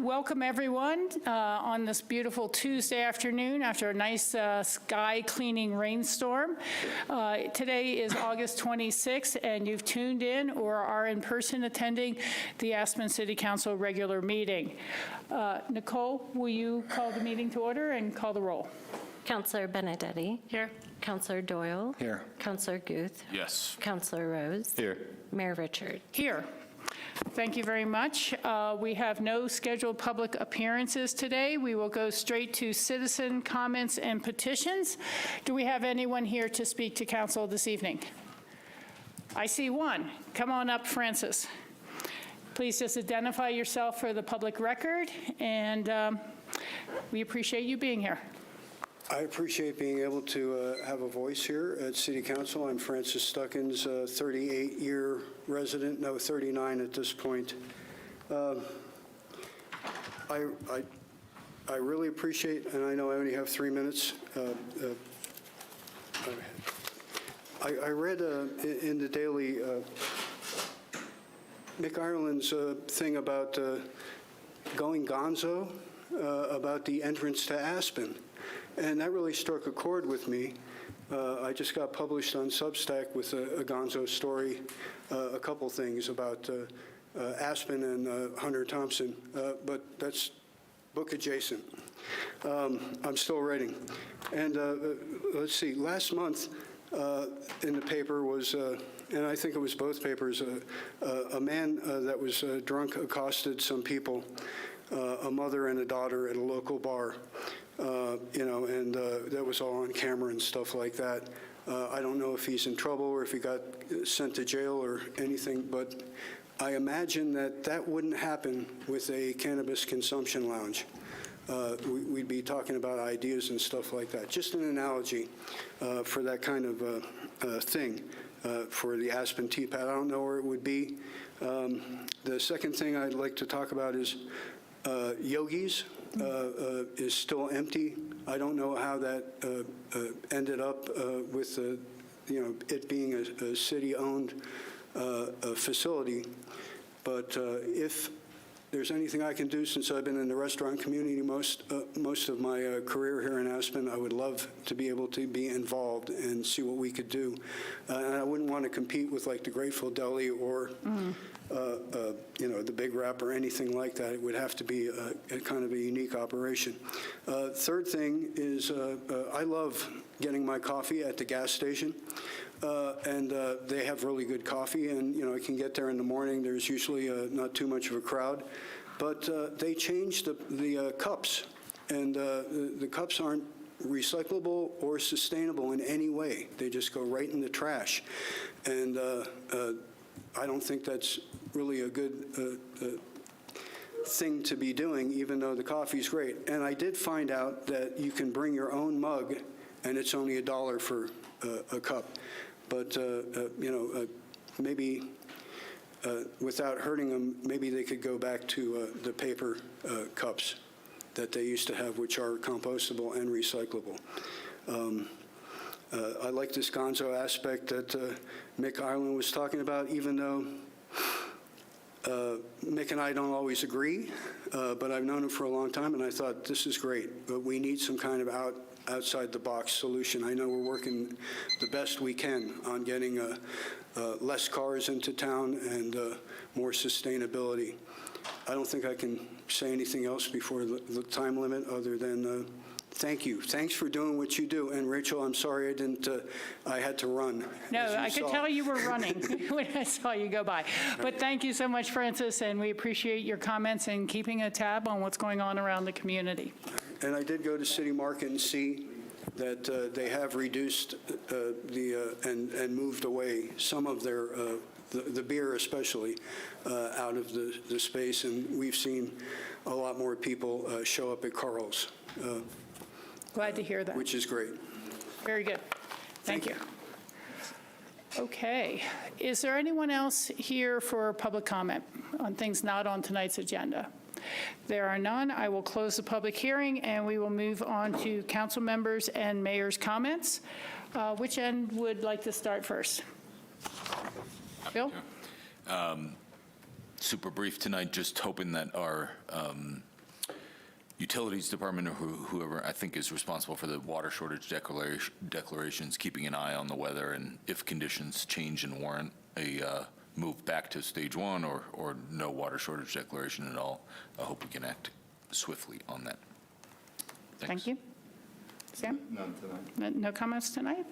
Welcome, everyone, on this beautiful Tuesday afternoon after a nice sky cleaning rainstorm. Today is August 26th, and you've tuned in or are in person attending the Aspen City Council regular meeting. Nicole, will you call the meeting to order and call the roll? Councillor Benedetti. Here. Councillor Doyle. Here. Councillor Guth. Yes. Councillor Rose. Here. Mayor Richard. Here. Thank you very much. We have no scheduled public appearances today. We will go straight to citizen comments and petitions. Do we have anyone here to speak to council this evening? I see one. Come on up, Francis. Please just identify yourself for the public record, and we appreciate you being here. I appreciate being able to have a voice here at City Council. I'm Francis Stuckins, 38-year resident, no, 39 at this point. I really appreciate, and I know I only have 3 minutes. I read in the Daily Mick Ireland's thing about going gonzo, about the entrance to Aspen. And that really struck a chord with me. I just got published on Substack with a gonzo story, a couple things about Aspen and Hunter Thompson, but that's book adjacent. I'm still writing. And let's see, last month in the paper was, and I think it was both papers, a man that was drunk accosted some people, a mother and a daughter at a local bar. And that was all on camera and stuff like that. I don't know if he's in trouble or if he got sent to jail or anything, but I imagine that that wouldn't happen with a cannabis consumption lounge. We'd be talking about ideas and stuff like that. Just an analogy for that kind of thing for the Aspen Teapot. I don't know where it would be. The second thing I'd like to talk about is Yogi's. Is still empty. I don't know how that ended up with it being a city-owned facility. But if there's anything I can do, since I've been in the restaurant community most of my career here in Aspen, I would love to be able to be involved and see what we could do. And I wouldn't want to compete with like the Grateful Deli or the Big Rap or anything like that. It would have to be a kind of a unique operation. Third thing is I love getting my coffee at the gas station. And they have really good coffee, and I can get there in the morning. There's usually not too much of a crowd, but they changed the cups, and the cups aren't recyclable or sustainable in any way. They just go right in the trash, and I don't think that's really a good thing to be doing, even though the coffee's great. And I did find out that you can bring your own mug, and it's only $1 for a cup. But, maybe without hurting them, maybe they could go back to the paper cups that they used to have, which are compostable and recyclable. I like this gonzo aspect that Mick Ireland was talking about, even though Mick and I don't always agree, but I've known him for a long time, and I thought, this is great, but we need some kind of outside-the-box solution. I know we're working the best we can on getting less cars into town and more sustainability. I don't think I can say anything else before the time limit other than thank you. Thanks for doing what you do. And Rachel, I'm sorry I had to run. No, I could tell you were running when I saw you go by. But thank you so much, Francis, and we appreciate your comments and keeping a tab on what's going on around the community. And I did go to City Market and see that they have reduced and moved away some of their, the beer especially, out of the space. And we've seen a lot more people show up at Carl's. Glad to hear that. Which is great. Very good. Thank you. Okay. Is there anyone else here for public comment on things not on tonight's agenda? There are none. I will close the public hearing, and we will move on to council members and mayor's comments. Which end would like to start first? Bill? Super brief tonight, just hoping that our Utilities Department or whoever I think is responsible for the water shortage declarations, keeping an eye on the weather, and if conditions change and warrant a move back to stage 1 or no water shortage declaration at all, I hope we can act swiftly on that. Thanks. Thank you. Sam? None tonight. No comments tonight?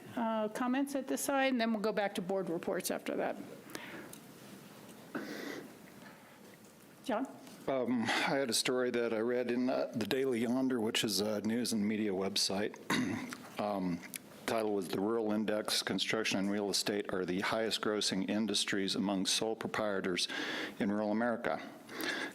Comments at this side, and then we'll go back to board reports after that. John? I had a story that I read in the Daily Yonder, which is a news and media website. Title was "The Rural Index, Construction and Real Estate are the highest grossing industries among sole proprietors in rural America.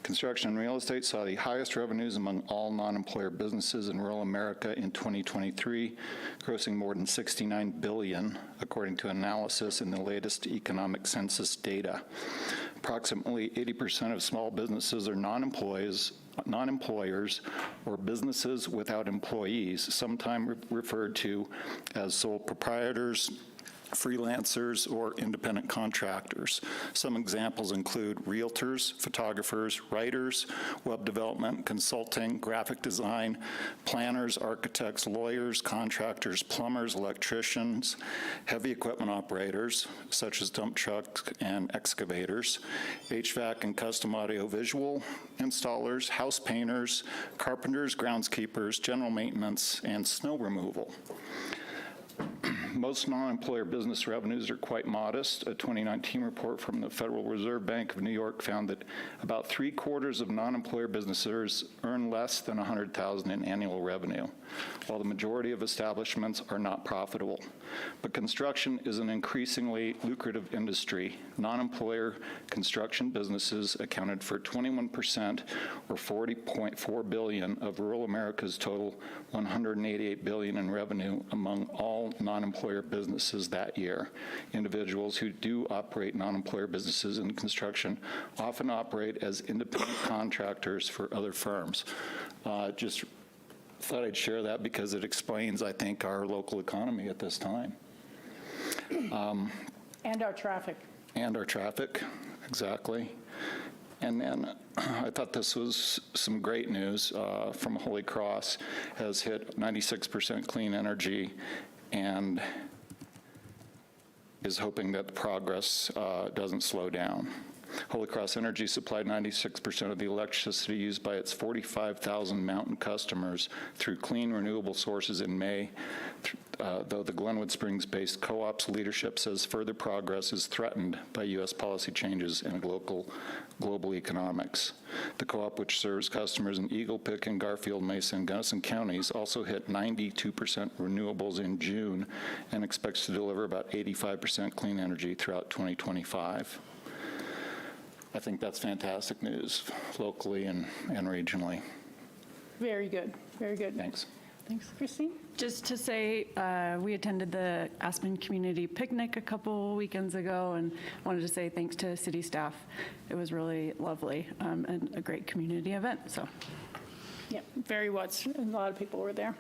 Construction and real estate saw the highest revenues among all non-employer businesses in rural America in 2023, grossing more than $69 billion, according to analysis in the latest economic census data. Approximately 80% of small businesses are non-employers or businesses without employees, sometimes referred to as sole proprietors, freelancers, or independent contractors. Some examples include realtors, photographers, writers, web development, consulting, graphic design, planners, architects, lawyers, contractors, plumbers, electricians, heavy equipment operators, such as dump trucks and excavators, HVAC and custom audio-visual installers, house painters, carpenters, groundskeepers, general maintenance, and snow removal. Most non-employer business revenues are quite modest. A 2019 report from the Federal Reserve Bank of New York found that about 3/4 of non-employer businesses earn less than $100,000 in annual revenue, while the majority of establishments are not profitable. But construction is an increasingly lucrative industry. Non-employer construction businesses accounted for 21%, or $40.4 billion, of rural America's total $188 billion in revenue among all non-employer businesses that year. Individuals who do operate non-employer businesses in construction often operate as independent contractors for other firms. Just thought I'd share that because it explains, I think, our local economy at this time. And our traffic. And our traffic, exactly. And then I thought this was some great news from Holy Cross, has hit 96% clean energy and is hoping that the progress doesn't slow down. Holy Cross Energy supplied 96% of the electricity used by its 45,000 mountain customers through clean, renewable sources in May, though the Glenwood Springs-based co-op's leadership says further progress is threatened by U.S. policy changes in global economics. The co-op, which serves customers in Eagle, Pitkin, Garfield, Mesa, and Gunnison counties, also hit 92% renewables in June and expects to deliver about 85% clean energy throughout 2025. I think that's fantastic news, locally and regionally. Very good, very good. Thanks. Thanks, Christine. Just to say, we attended the Aspen Community Picnic a couple weekends ago and wanted to say thanks to city staff. It was really lovely and a great community event, so. Yeah, very much. A lot of people were there.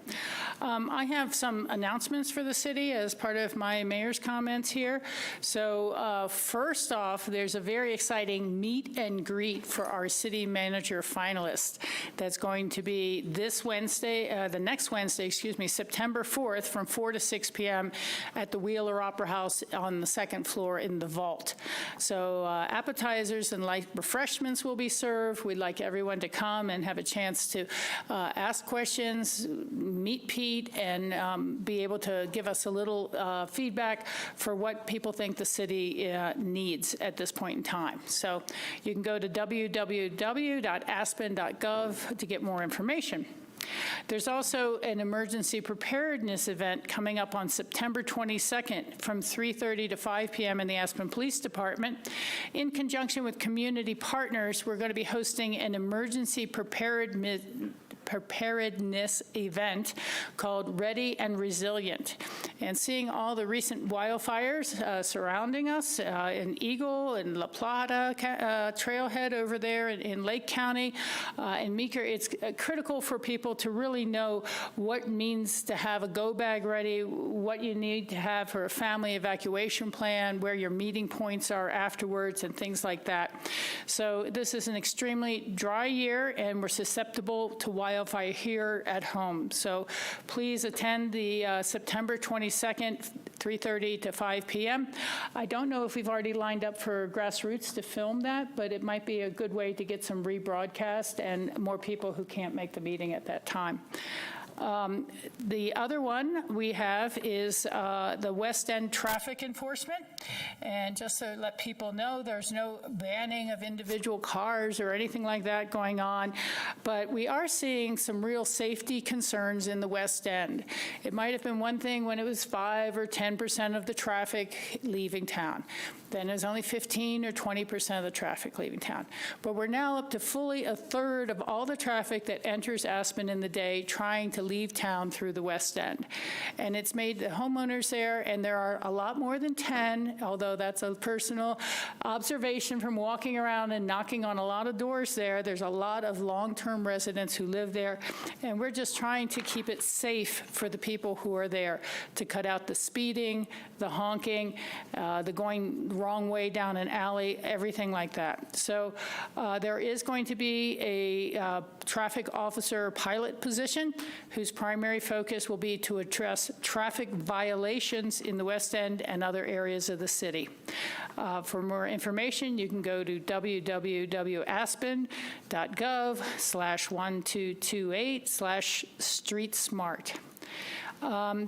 I have some announcements for the city as part of my mayor's comments here. So first off, there's a very exciting meet and greet for our city manager finalist that's going to be this Wednesday, the next Wednesday, September 4th from 4 to 6 p.m. at the Wheeler Opera House on the second floor in the vault. So appetizers and light refreshments will be served. We'd like everyone to come and have a chance to ask questions, meet Pete, and be able to give us a little feedback for what people think the city needs at this point in time. So you can go to www.aspen.gov to get more information. There's also an emergency preparedness event coming up on September 22nd from 3:30 to 5 p.m. in the Aspen Police Department. In conjunction with community partners, we're going to be hosting an emergency preparedness event called Ready and Resilient. And seeing all the recent wildfires surrounding us in Eagle and La Plata trailhead over there in Lake County and Meeker, it's critical for people to really know what it means to have a go bag ready, what you need to have for a family evacuation plan, where your meeting points are afterwards, and things like that. So this is an extremely dry year, and we're susceptible to wildfires wildfire here at home. So please attend the September 22nd, 3:30 to 5 p.m. I don't know if we've already lined up for Grassroots to film that, but it might be a good way to get some rebroadcast and more people who can't make the meeting at that time. The other one we have is the West End traffic enforcement. And just to let people know, there's no banning of individual cars or anything like that going on, but we are seeing some real safety concerns in the West End. It might have been one thing when it was 5 or 10% of the traffic leaving town. Then it was only 15 or 20% of the traffic leaving town. But we're now up to fully a third of all the traffic that enters Aspen in the day trying to leave town through the West End. And it's made the homeowners there, and there are a lot more than 10, although that's a personal observation from walking around and knocking on a lot of doors there. There's a lot of long-term residents who live there, and we're just trying to keep it safe for the people who are there, to cut out the speeding, the honking, the going wrong way down an alley, everything like that. So there is going to be a traffic officer pilot position whose primary focus will be to address traffic violations in the West End and other areas of the city. For more information, you can go to www.aspen.gov/1228/streetsmart.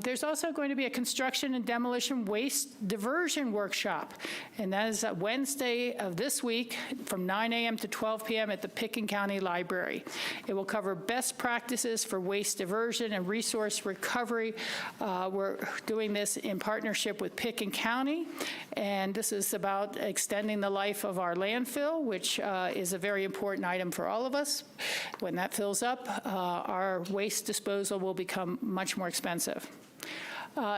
There's also going to be a construction and demolition waste diversion workshop, and that is Wednesday of this week from 9 a.m. to 12 p.m. at the Pitkin County Library. It will cover best practices for waste diversion and resource recovery. We're doing this in partnership with Pitkin County, and this is about extending the life of our landfill, which is a very important item for all of us. When that fills up, our waste disposal will become much more expensive.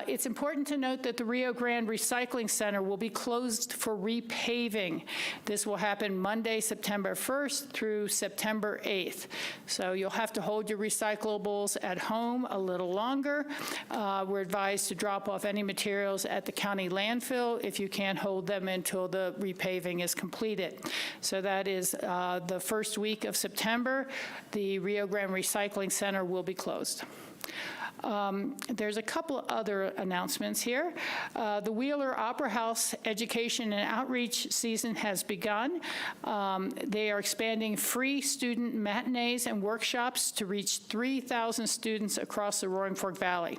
It's important to note that the Rio Grande Recycling Center will be closed for repaving. This will happen Monday, September 1st through September 8th. So you'll have to hold your recyclables at home a little longer. We're advised to drop off any materials at the county landfill if you can't hold them until the repaving is completed. So that is the first week of September. The Rio Grande Recycling Center will be closed. There's a couple of other announcements here. The Wheeler Opera House education and outreach season has begun. They are expanding free student matinees and workshops to reach 3,000 students across the Roaring Fork Valley.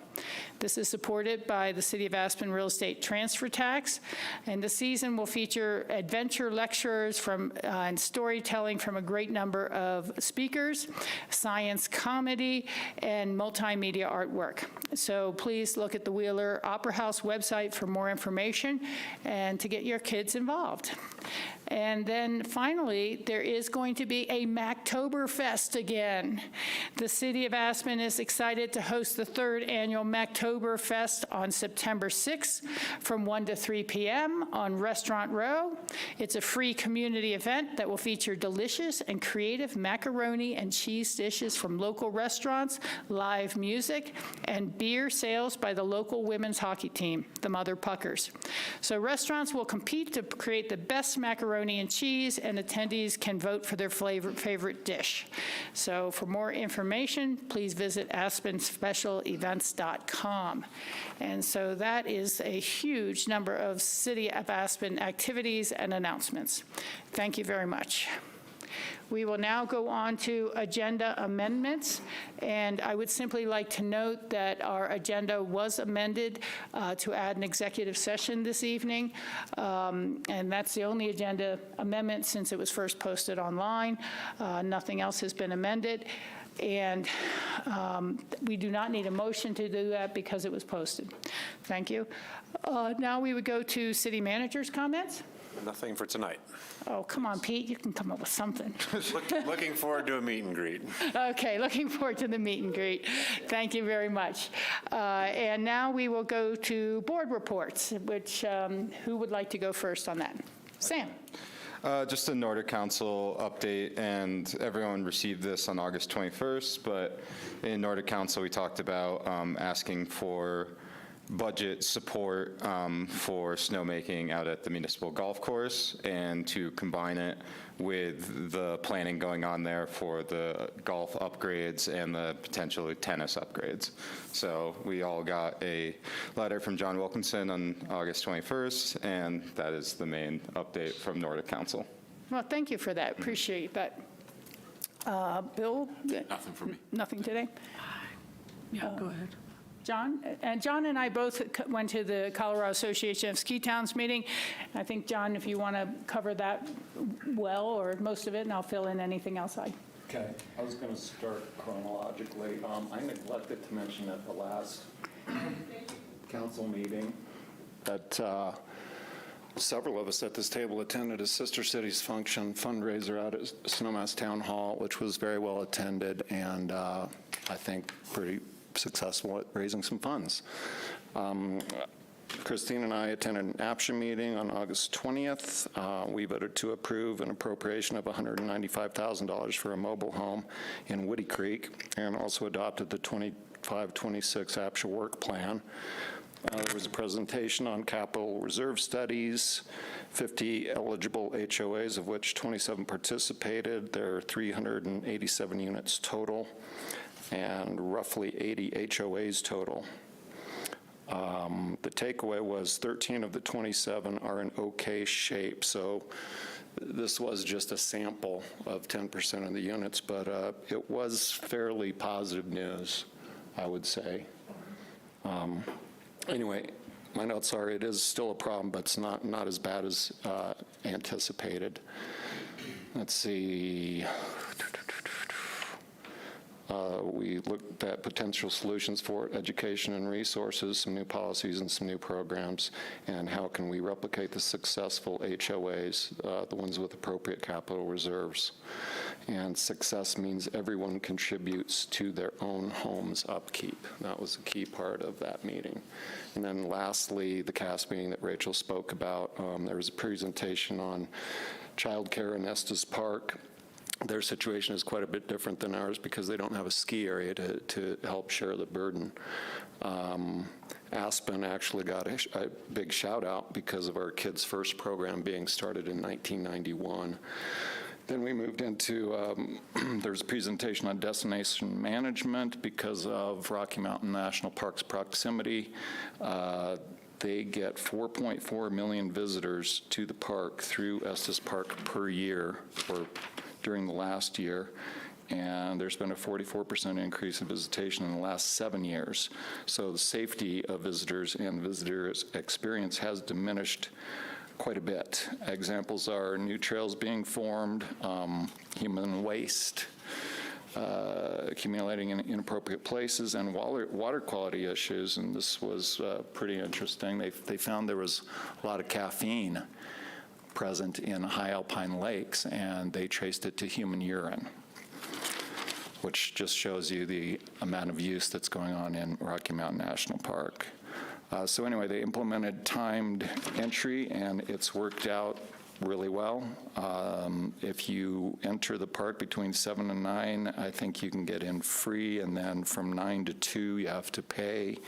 This is supported by the City of Aspen Real Estate Transfer Tax, and the season will feature adventure lectures and storytelling from a great number of speakers, science comedy, and multimedia artwork. So please look at the Wheeler Opera House website for more information and to get your kids involved. And then finally, there is going to be a Mactoberfest again. The City of Aspen is excited to host the 3rd annual Mactoberfest on September 6th from 1 to 3 p.m. on Restaurant Row. It's a free community event that will feature delicious and creative macaroni and cheese dishes from local restaurants, live music, and beer sales by the local women's hockey team, the Mother Puckers. So restaurants will compete to create the best macaroni and cheese, and attendees can vote for their favorite dish. So for more information, please visit aspenspecialevents.com. And so that is a huge number of City of Aspen activities and announcements. Thank you very much. We will now go on to agenda amendments, and I would simply like to note that our agenda was amended to add an executive session this evening, and that's the only agenda amendment since it was first posted online. Nothing else has been amended, and we do not need a motion to do that because it was posted. Thank you. Now we would go to city manager's comments. Nothing for tonight. Oh, come on, Pete, you can come up with something. Looking forward to a meet and greet. Okay, looking forward to the meet and greet. Thank you very much. And now we will go to board reports, which, who would like to go first on that? Sam. Just a Nordic Council update, and everyone received this on August 21st, but in Nordic Council we talked about asking for budget support for snowmaking out at the municipal golf course, and to combine it with the planning going on there for the golf upgrades and the potentially tennis upgrades. So we all got a letter from John Wilkinson on August 21st, and that is the main update from Nordic Council. Well, thank you for that. Appreciate that. Bill? Nothing for me. Nothing today? Yeah, go ahead. John? And John and I both went to the Colorado Association of Ski Towns meeting. I think, John, if you want to cover that well, or most of it, and I'll fill in anything else I... Okay, I was going to start chronologically. I neglected to mention at the last council meeting that several of us at this table attended a Sister Cities Function fundraiser out at Snowmass Town Hall, which was very well attended and I think pretty successful at raising some funds. Christine and I attended an Aspen meeting on August 20th. We voted to approve an appropriation of $195,000 for a mobile home in Woody Creek, and also adopted the 25-26 APSHA work plan. There was a presentation on capital reserve studies, 50 eligible HOAs, of which 27 participated. There are 387 units total, and roughly 80 HOAs total. The takeaway was 13 of the 27 are in okay shape, so this was just a sample of 10% of the units, but it was fairly positive news, I would say. Anyway, my notes are it is still a problem, but it's not as bad as anticipated. Let's see. We looked at potential solutions for education and resources, some new policies and some new programs, and how can we replicate the successful HOAs, the ones with appropriate capital reserves. And success means everyone contributes to their own home's upkeep. That was a key part of that meeting. And then lastly, the CAS meeting that Rachel spoke about, there was a presentation on childcare in Estes Park. Their situation is quite a bit different than ours because they don't have a ski area to help share the burden. Aspen actually got a big shout out because of our Kids First program being started in 1991. Then we moved into, there's a presentation on destination management because of Rocky Mountain National Park's proximity. They get 4.4 million visitors to the park through Estes Park per year, or during the last year, and there's been a 44% increase in visitation in the last 7 years. So the safety of visitors and visitors' experience has diminished quite a bit. Examples are new trails being formed, human waste accumulating in inappropriate places, and water quality issues, and this was pretty interesting. They found there was a lot of caffeine present in high alpine lakes, and they traced it to human urine, which just shows you the amount of use that's going on in Rocky Mountain National Park. So anyway, they implemented timed entry, and it's worked out really well. If you enter the park between 7 and 9, I think you can get in free, and then from 9 to 2, you have to pay.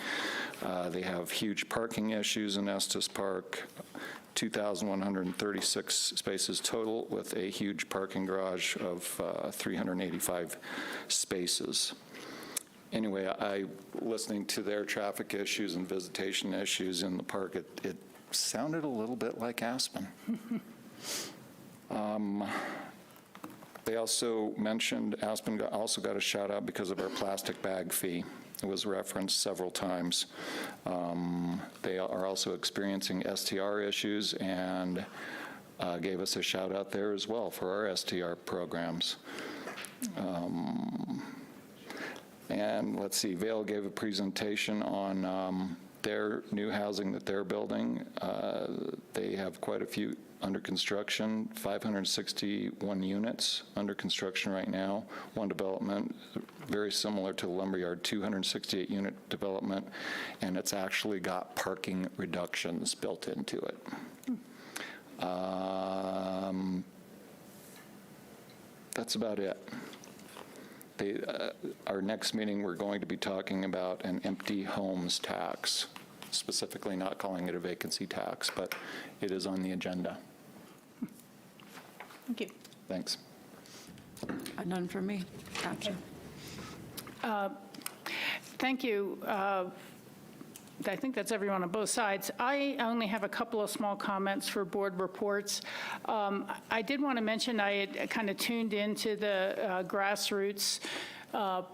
They have huge parking issues in Estes Park, 2,136 spaces total, with a huge parking garage of 385 spaces. Anyway, listening to their traffic issues and visitation issues in the park, it sounded a little bit like Aspen. They also mentioned Aspen also got a shout out because of our plastic bag fee. It was referenced several times. They are also experiencing STR issues and gave us a shout out there as well for our STR programs. And let's see, Vail gave a presentation on their new housing that they're building. They have quite a few under construction, 561 units under construction right now. One development, very similar to the Lumberyard, 268 unit development, and it's actually got parking reductions built into it. That's about it. Our next meeting, we're going to be talking about an empty homes tax. specifically not calling it a vacancy tax, but it is on the agenda. Thank you. Thanks. None for me. Gotcha. Thank you. I think that's everyone on both sides. I only have a couple of small comments for board reports. I did want to mention I had kind of tuned into the grassroots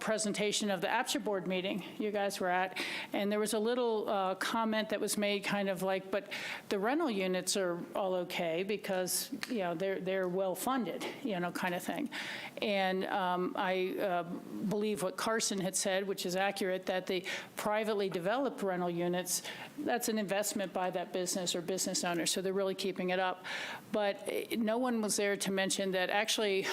presentation of the APSHA board meeting you guys were at, and there was a little comment that was made kind of like, but the rental units are all okay because, you know, they're well-funded, you know, kind of thing. And I believe what Carson had said, which is accurate, that the privately developed rental units, that's an investment by that business or business owner, so they're really keeping it up. But no one was there to mention that actually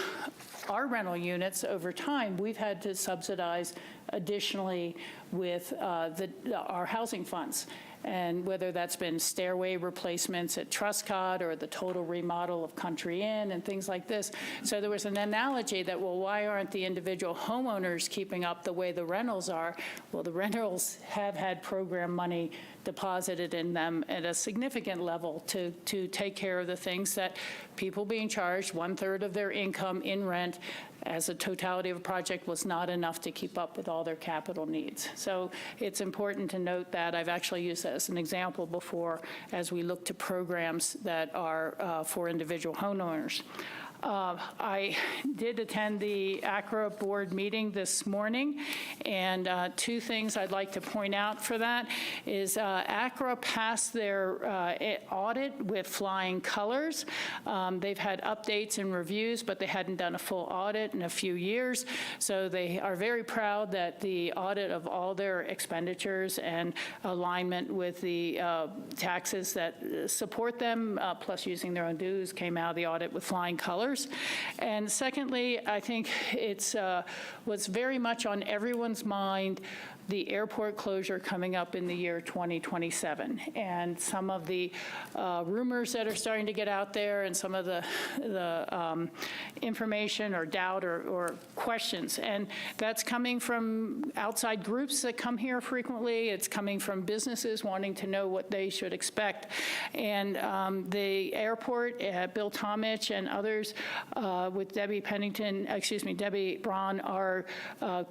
our rental units, over time, we've had to subsidize additionally with our housing funds. And whether that's been stairway replacements at Truscott or the total remodel of Country Inn and things like this. So there was an analogy that, well, why aren't the individual homeowners keeping up the way the rentals are? Well, the rentals have had program money deposited in them at a significant level to take care of the things that people being charged 1/3 of their income in rent as a totality of a project was not enough to keep up with all their capital needs. So it's important to note that. I've actually used that as an example before as we look to programs that are for individual homeowners. I did attend the ACRA board meeting this morning, and two things I'd like to point out for that is ACRA passed their audit with flying colors. They've had updates and reviews, but they hadn't done a full audit in a few years, so they are very proud that the audit of all their expenditures and alignment with the taxes that support them, plus using their own dues, came out of the audit with flying colors. And secondly, I think it's was very much on everyone's mind the airport closure coming up in the year 2027, and some of the rumors that are starting to get out there, and some of the information or doubt or questions. And that's coming from outside groups that come here frequently. It's coming from businesses wanting to know what they should expect. And the airport, Bill Tomich and others with Debbie Braun are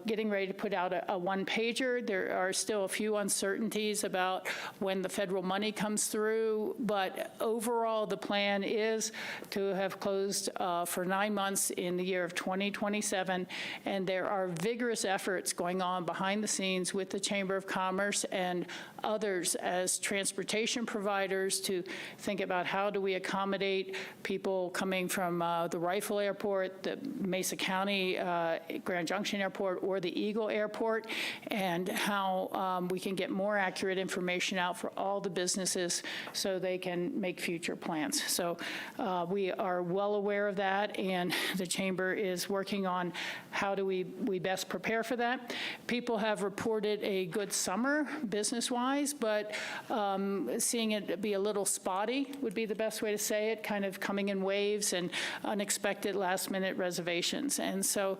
getting ready to put out a one-pager. There are still a few uncertainties about when the federal money comes through, but overall the plan is to have closed for 9 months in the year of 2027, and there are vigorous efforts going on behind the scenes with the Chamber of Commerce and others as transportation providers to think about how do we accommodate people coming from the Rifle Airport, the Mesa County Grand Junction Airport, or the Eagle Airport, and how we can get more accurate information out for all the businesses so they can make future plans. So we are well aware of that, and the Chamber is working on how do we best prepare for that. People have reported a good summer business-wise, but seeing it be a little spotty would be the best way to say it, kind of coming in waves and unexpected last-minute reservations. And so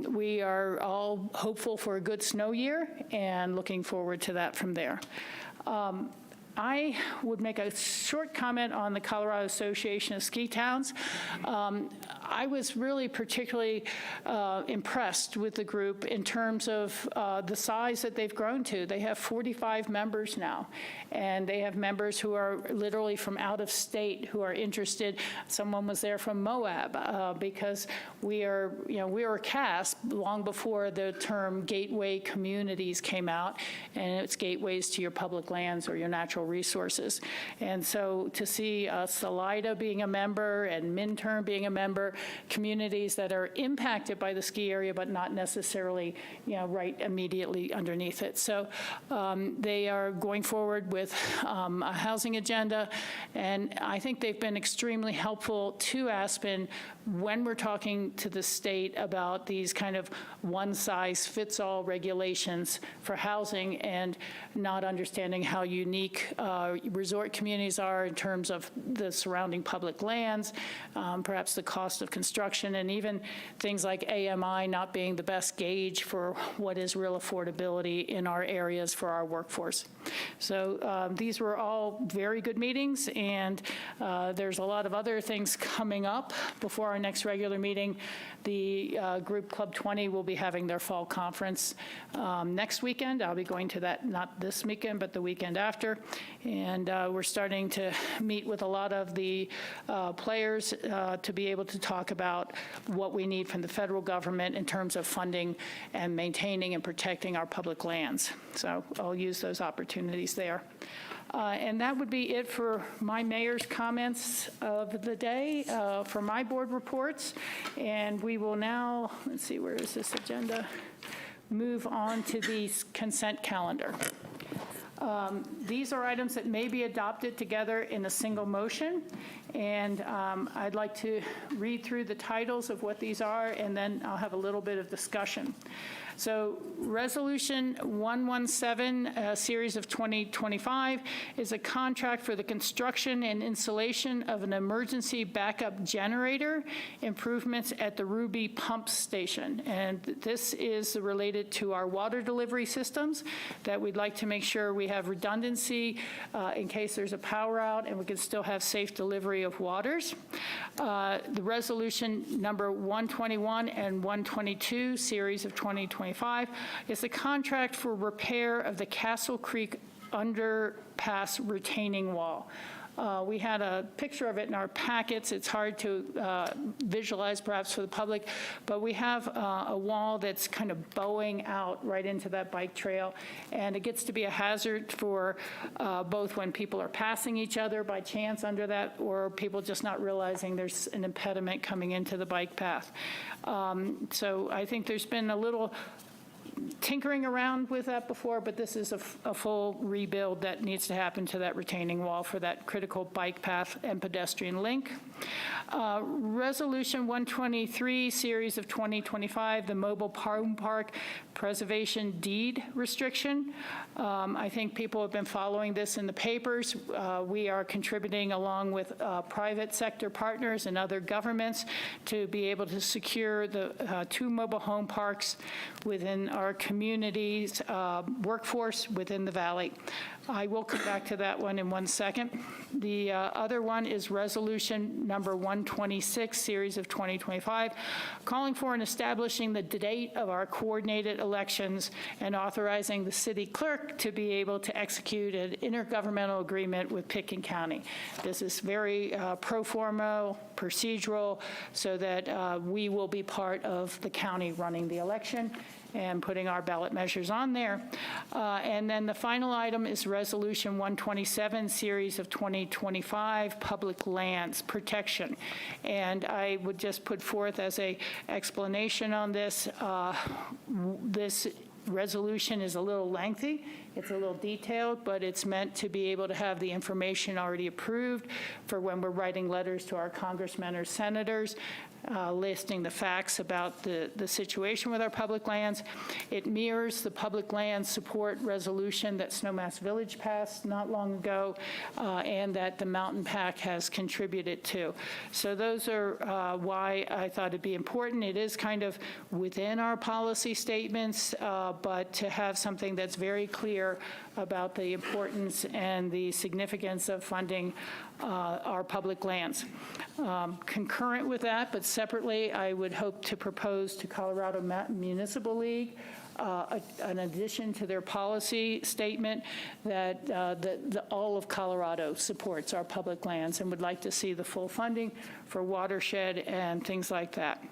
we are all hopeful for a good snow year and looking forward to that from there. I would make a short comment on the Colorado Association of Ski Towns. I was really particularly impressed with the group in terms of the size that they've grown to. They have 45 members now, and they have members who are literally from out of state who are interested. Someone was there from Moab because we are a CASP long before the term gateway communities came out, and it's gateways to your public lands or your natural resources. And so to see Salida being a member and Minturn being a member, communities that are impacted by the ski area but not necessarily right immediately underneath it. So they are going forward with a housing agenda, and I think they've been extremely helpful to Aspen when we're talking to the state about these kind of one-size-fits-all regulations for housing and not understanding how unique resort communities are in terms of the surrounding public lands, perhaps the cost of construction, and even things like AMI not being the best gauge for what is real affordability in our areas for our workforce. So these were all very good meetings, and there's a lot of other things coming up before our next regular meeting. The group Club 20 will be having their fall conference next weekend. I'll be going to that, not this weekend, but the weekend after. And we're starting to meet with a lot of the players to be able to talk about what we need from the federal government in terms of funding and maintaining and protecting our public lands. So I'll use those opportunities there. And that would be it for my mayor's comments of the day, for my board reports. And we will now, let's see, where is this agenda? Move on to the consent calendar. These are items that may be adopted together in a single motion. And I'd like to read through the titles of what these are, and then I'll have a little bit of discussion. So Resolution 117, Series of 2025, is a contract for the construction and installation of an emergency backup generator improvements at the Rubey pump station. And this is related to our water delivery systems that we'd like to make sure we have redundancy in case there's a power out and we can still have safe delivery of waters. The resolution number 121 and 122, Series of 2025, is a contract for repair of the Castle Creek Underpass retaining wall. We had a picture of it in our packets. It's hard to visualize perhaps for the public, but we have a wall that's kind of bowing out right into that bike trail, and it gets to be a hazard for both when people are passing each other by chance under that, or people just not realizing there's an impediment coming into the bike path. So I think there's been a little tinkering around with that before, but this is a full rebuild that needs to happen to that retaining wall for that critical bike path and pedestrian link. Resolution 123, Series of 2025, the mobile home park preservation deed restriction. I think people have been following this in the papers. We are contributing along with private sector partners and other governments to be able to secure the 2 mobile home parks within our community's workforce within the valley. I will come back to that one in one second. The other one is resolution number 126, Series of 2025, calling for and establishing the date of our coordinated elections and authorizing the city clerk to be able to execute an intergovernmental agreement with Pitkin County. This is very pro forma, procedural, so that we will be part of the county running the election and putting our ballot measures on there. And then the final item is Resolution 127, Series of 2025, Public Lands Protection. And I would just put forth as a explanation on this, this resolution is a little lengthy. It's a little detailed, but it's meant to be able to have the information already approved for when we're writing letters to our congressmen or senators, listing the facts about the situation with our public lands. It mirrors the public land support resolution that Snowmass Village passed not long ago, and that the Mountain Pack has contributed to. So those are why I thought it'd be important. It is kind of within our policy statements, but to have something that's very clear about the importance and the significance of funding our public lands. Concurrent with that, but separately, I would hope to propose to Colorado Municipal League an addition to their policy statement that all of Colorado supports our public lands and would like to see the full funding for watershed and things like that.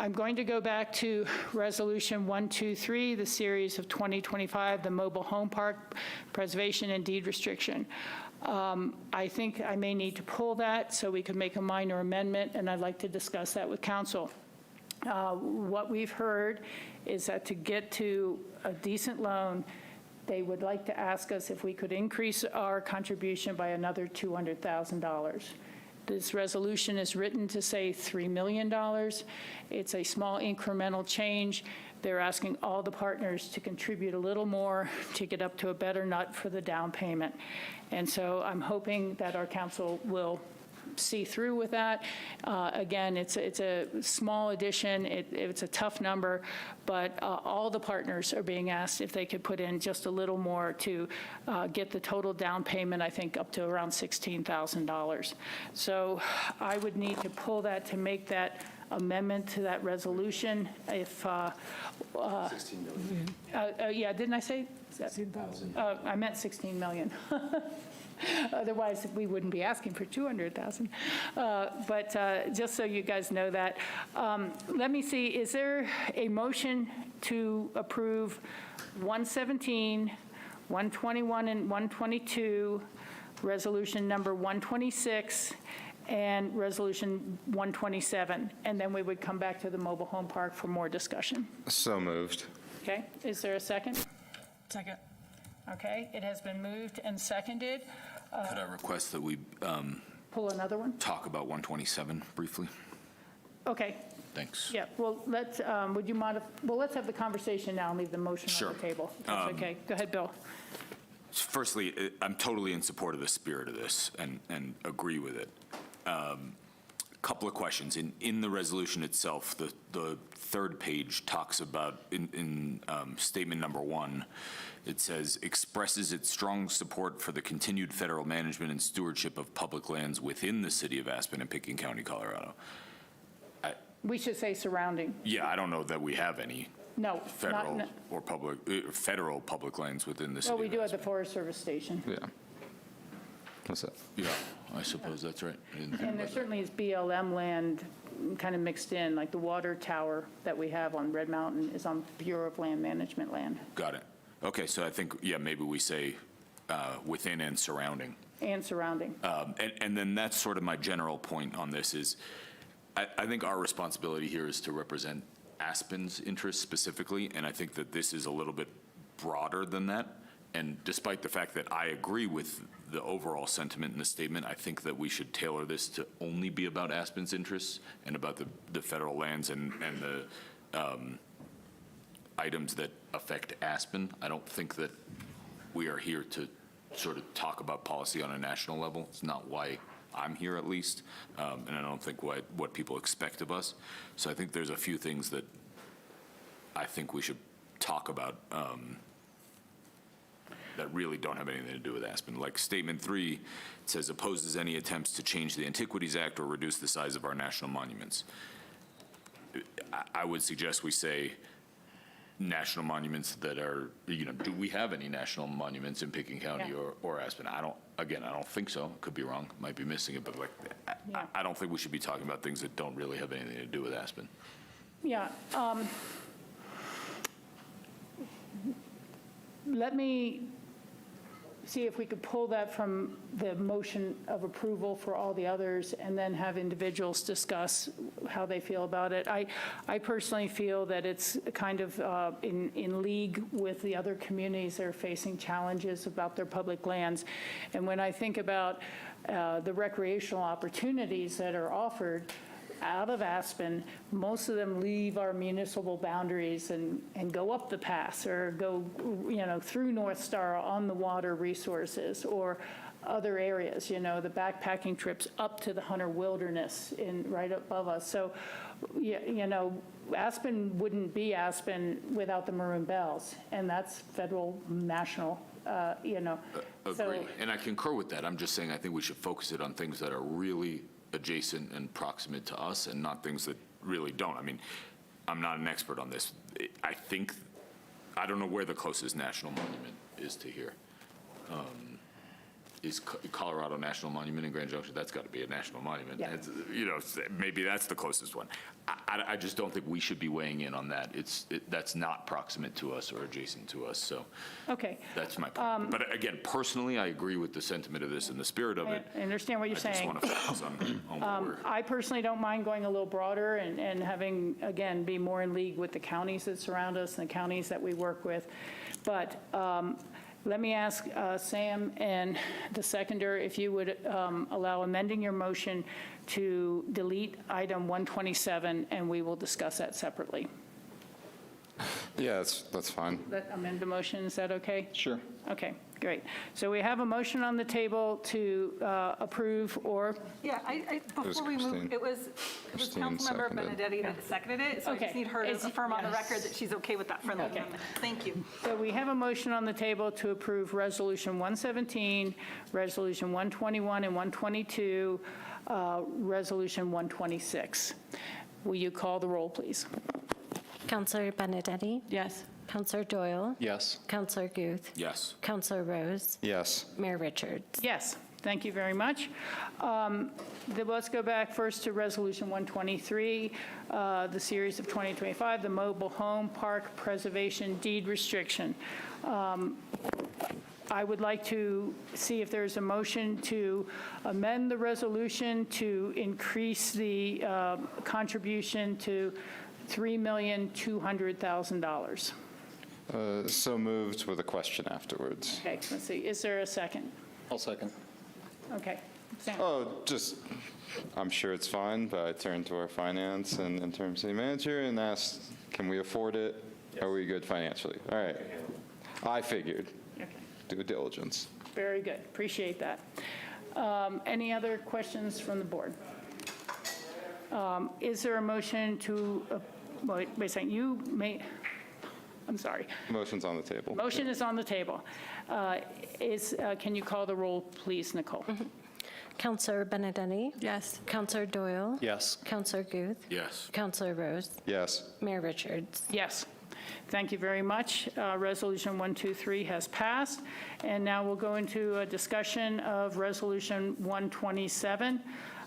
I'm going to go back to Resolution 123, the Series of 2025, the Mobile Home Park Preservation and Deed Restriction. I think I may need to pull that so we could make a minor amendment, and I'd like to discuss that with council. What we've heard is that to get to a decent loan, they would like to ask us if we could increase our contribution by another $200,000. This resolution is written to say $3 million. It's a small incremental change. they're asking all the partners to contribute a little more to get up to a better nut for the down payment. And so I'm hoping that our council will see through with that. Again, it's a small addition. It's a tough number, but all the partners are being asked if they could put in just a little more to get the total down payment, I think, up to around $16,000. So I would need to pull that to make that amendment to that resolution. If, 16 million. yeah, didn't I say? 16,000. I meant 16 million. Otherwise, we wouldn't be asking for 200,000. But just so you guys know that, let me see, is there a motion to approve 117, 121, and 122, resolution number 126, and resolution 127? And then we would come back to the mobile home park for more discussion. So moved. Okay, is there a second? Second. Okay, it has been moved and seconded. Could I request that we Pull another one? talk about 127 briefly? Okay, Thanks. yeah, well, let's, would you mind, well, let's have the conversation now and leave the motion on the Sure. table. if That's okay. Go ahead, Bill. Firstly, I'm totally in support of the spirit of this and agree with it. Couple of questions. In the resolution itself, the third page talks about, in statement number 1, it says, expresses its strong support for the continued federal management and stewardship of public lands within the city of Aspen and Pitkin County, Colorado. We should say surrounding. Yeah, I don't know that we have any No, federal not, or federal public lands within the city. well, we of do at the Aspen. Forest Service Station. Yeah. What's that? Yeah, I suppose that's right. I didn't think And there about that. certainly is BLM land kind of mixed in, like the water tower that we have on Red Mountain is on Bureau of Land Management land Got it. Okay, so I think, yeah, maybe we say within and surrounding. and surrounding. And then that's sort of my general point on this is, I think our responsibility here is to represent Aspen's interests specifically, and I think that this is a little bit broader than that. And despite the fact that I agree with the overall sentiment in the statement, I think that we should tailor this to only be about Aspen's interests and about the federal lands and the items that affect Aspen. I don't think that we are here to sort of talk about policy on a national level. It's not why I'm here, at least, and I don't think what people expect of us. So I think there's a few things that I think we should talk about that really don't have anything to do with Aspen. Like statement 3, it says opposes any attempts to change the Antiquities Act or reduce the size of our national monuments. I would suggest we say national monuments that are, do we have any national monuments in Pitkin County Yeah. or Aspen? I don't think so. Could be wrong, might be missing it, but Yeah. I don't think we should be talking about things that don't really have anything to do with Aspen. Yeah. Let me see if we could pull that from the motion of approval for all the others and then have individuals discuss how they feel about it. I personally feel that it's kind of in league with the other communities that are facing challenges about their public lands. And when I think about the recreational opportunities that are offered out of Aspen, most of them leave our municipal boundaries and go up the pass or go, through North Star on the water resources or other areas, the backpacking trips up to the Hunter Wilderness right above us. So, Aspen wouldn't be Aspen without the Maroon Bells, and that's federal, national, Agree, So, and I concur with that. I'm just saying I think we should focus it on things that are really adjacent and proximate to us and not things that really don't. I mean, I'm not an expert on this. I don't know where the closest national monument is to here. Is Colorado National Monument in Grand Junction? That's got to be a national monument. Yeah. Maybe that's the closest one. I just don't think we should be weighing in on that. That's not proximate to us or adjacent to us, so okay. that's my point. But again, personally, I agree with the sentiment of this and the spirit of it. I understand what you're I just saying. want to focus on what we're. I personally don't mind going a little broader and having, again, be more in league with the counties that surround us and the counties that we work with. But let me ask Sam and the seconder if you would allow amending your motion to delete item 127, and we will discuss that separately. Yeah, that's fine. Amend the motion, is that okay? Sure. Okay, great. So we have a motion on the table to approve or, Yeah, before we Christine. move, it was Christine Councilmember seconded. Benedetti that seconded it, so I Okay. just need her to It's- affirm on the yes. record that she's okay with that friendly Okay. amendment. Thank you. so we have a motion on the table to approve Resolution 117, Resolution 121 and 122, Resolution 126. Will you call the roll, please? Counselor Benedetti? Yes. Counselor Doyle? Yes. Counselor Guth? Yes. Counselor Rose? Yes. Mayor Richards? Yes, thank you very much. Let's go back first to Resolution 123, the series of 2025, the mobile home park preservation deed restriction. I would like to see if there's a motion to amend the resolution to increase the contribution to $3,200,000. So moved with a question afterwards. Okay, let's see, is there a second? I'll second. Okay. Sam? Oh, just, I'm sure it's fine, but I turned to our finance and interim city manager and asked, can we afford it? Are we good financially? All right. I figured, Okay. due diligence. Very good, appreciate that. Any other questions from the board? Is there a motion to, wait a second, you may, I'm sorry, Motion's on the table. motion is on the table. Can you call the roll, please, Nicole? Counselor Benedetti? Yes. Counselor Doyle? Yes. Counselor Guth? Yes. Counselor Rose? Yes. Mayor Richards? Yes. Thank you very much. Resolution 123 has passed. And now we'll go into a discussion of Resolution 127.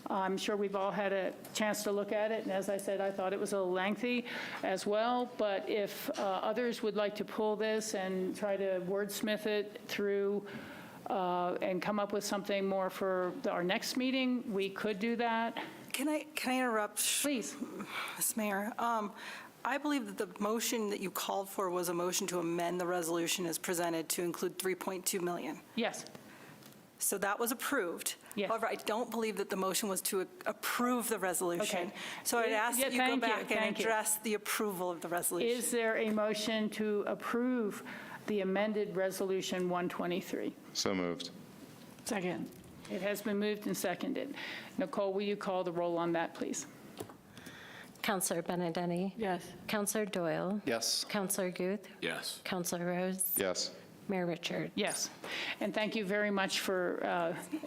I'm sure we've all had a chance to look at it, and as I said, I thought it was a little lengthy as well, but if others would like to pull this and try to wordsmith it through and come up with something more for our next meeting, we could do that. Can I interrupt? Please. Ms. Mayor, I believe that the motion that you called for was a motion to amend the resolution as presented to include 3.2 million. Yes. So that was approved. Yes. However, I don't believe that the motion was to approve the resolution. Okay. So I'd ask Yeah, that you go thank you, back and thank you. address the approval of the resolution. Is there a motion to approve the amended Resolution 123? So moved. Second. It has been moved and seconded. Nicole, will you call the roll on that, please? Counselor Benedetti? Yes. Counselor Doyle? Yes. Counselor Guth? Yes. Counselor Rose? Yes. Mayor Richards? Yes. And thank you very much for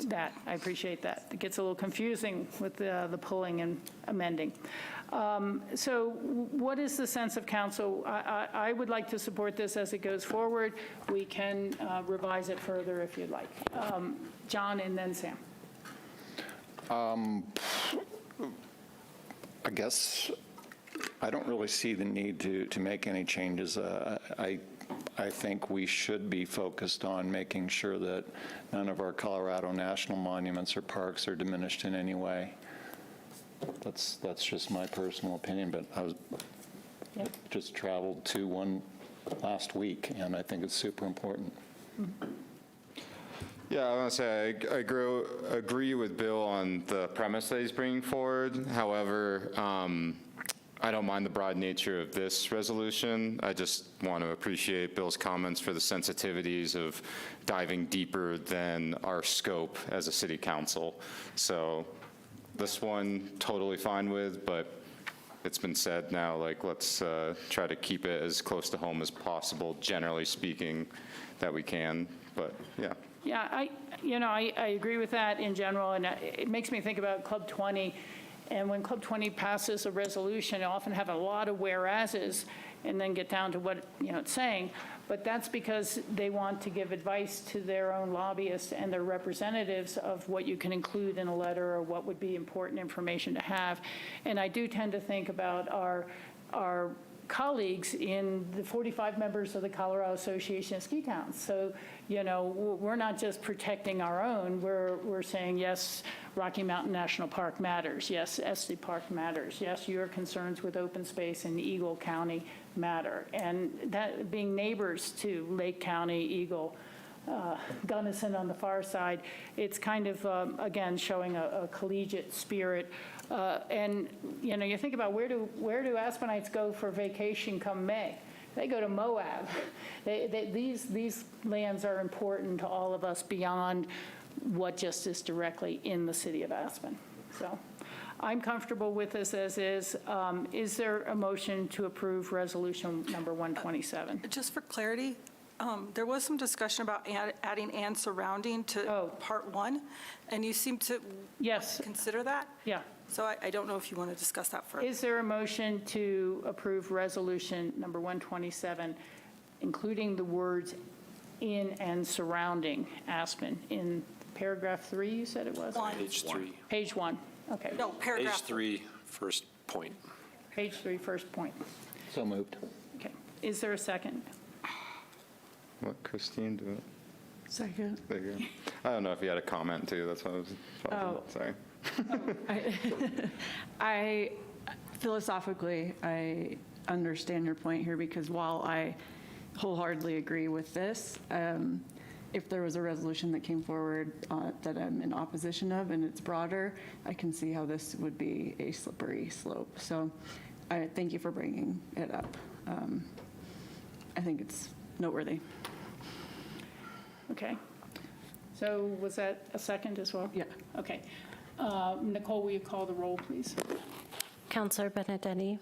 that. I appreciate that. It gets a little confusing with the pulling and amending. So what is the sense of council? I would like to support this as it goes forward. We can revise it further if you'd like. John and then Sam. I guess I don't really see the need to make any changes. I think we should be focused on making sure that none of our Colorado national monuments or parks are diminished in any way. That's just my personal opinion, but I was just traveled to one last week, and I think it's super important. Yeah, I want to say I agree with Bill on the premise that he's bringing forward. However, I don't mind the broad nature of this resolution. I just want to appreciate Bill's comments for the sensitivities of diving deeper than our scope as a city council. So this one, totally fine with, but it's been said now, like, let's try to keep it as close to home as possible, generally speaking, that we can. But, yeah. Yeah, I agree with that in general, and it makes me think about Club 20. And when Club 20 passes a resolution, they often have a lot of whereases and then get down to what, it's saying. But that's because they want to give advice to their own lobbyists and their representatives of what you can include in a letter or what would be important information to have. And I do tend to think about our colleagues in the 45 members of the Colorado Association of Ski Towns. So, we're not just protecting our own, we're saying, yes, Rocky Mountain National Park matters. Yes, Estes Park matters. Yes, your concerns with open space in Eagle County matter. And that being neighbors to Lake County, Eagle, Gunnison on the far side, it's kind of, again, showing a collegiate spirit. And, you think about where do Aspenites go for vacation come May? They go to Moab. These lands are important to all of us beyond what just is directly in the city of Aspen. So I'm comfortable with this as is. Is there a motion to approve resolution number 127? Just for clarity, there was some discussion about adding and surrounding to Oh. part one, and you seem to Yes, consider that. yeah. So I don't know if you want to discuss that further. Is there a motion to approve resolution number 127, including the words "in and surrounding Aspen" in paragraph 3, you said it was? One. Page 3. Page 1, okay. No, Page paragraph. 3, first point. Page 3, first point. So moved. Okay. Is there a second? What, Christine, do it? Second. There you go. I don't know if you had a comment too, that's what I was, Oh. sorry. I philosophically, I understand your point here, because while I wholeheartedly agree with this, if there was a resolution that came forward that I'm in opposition of and it's broader, I can see how this would be a slippery slope. So I thank you for bringing it up. I think it's noteworthy. Okay. So was that a second as well? Yeah. Okay. Nicole, will you call the roll, please? Counselor Benedetti?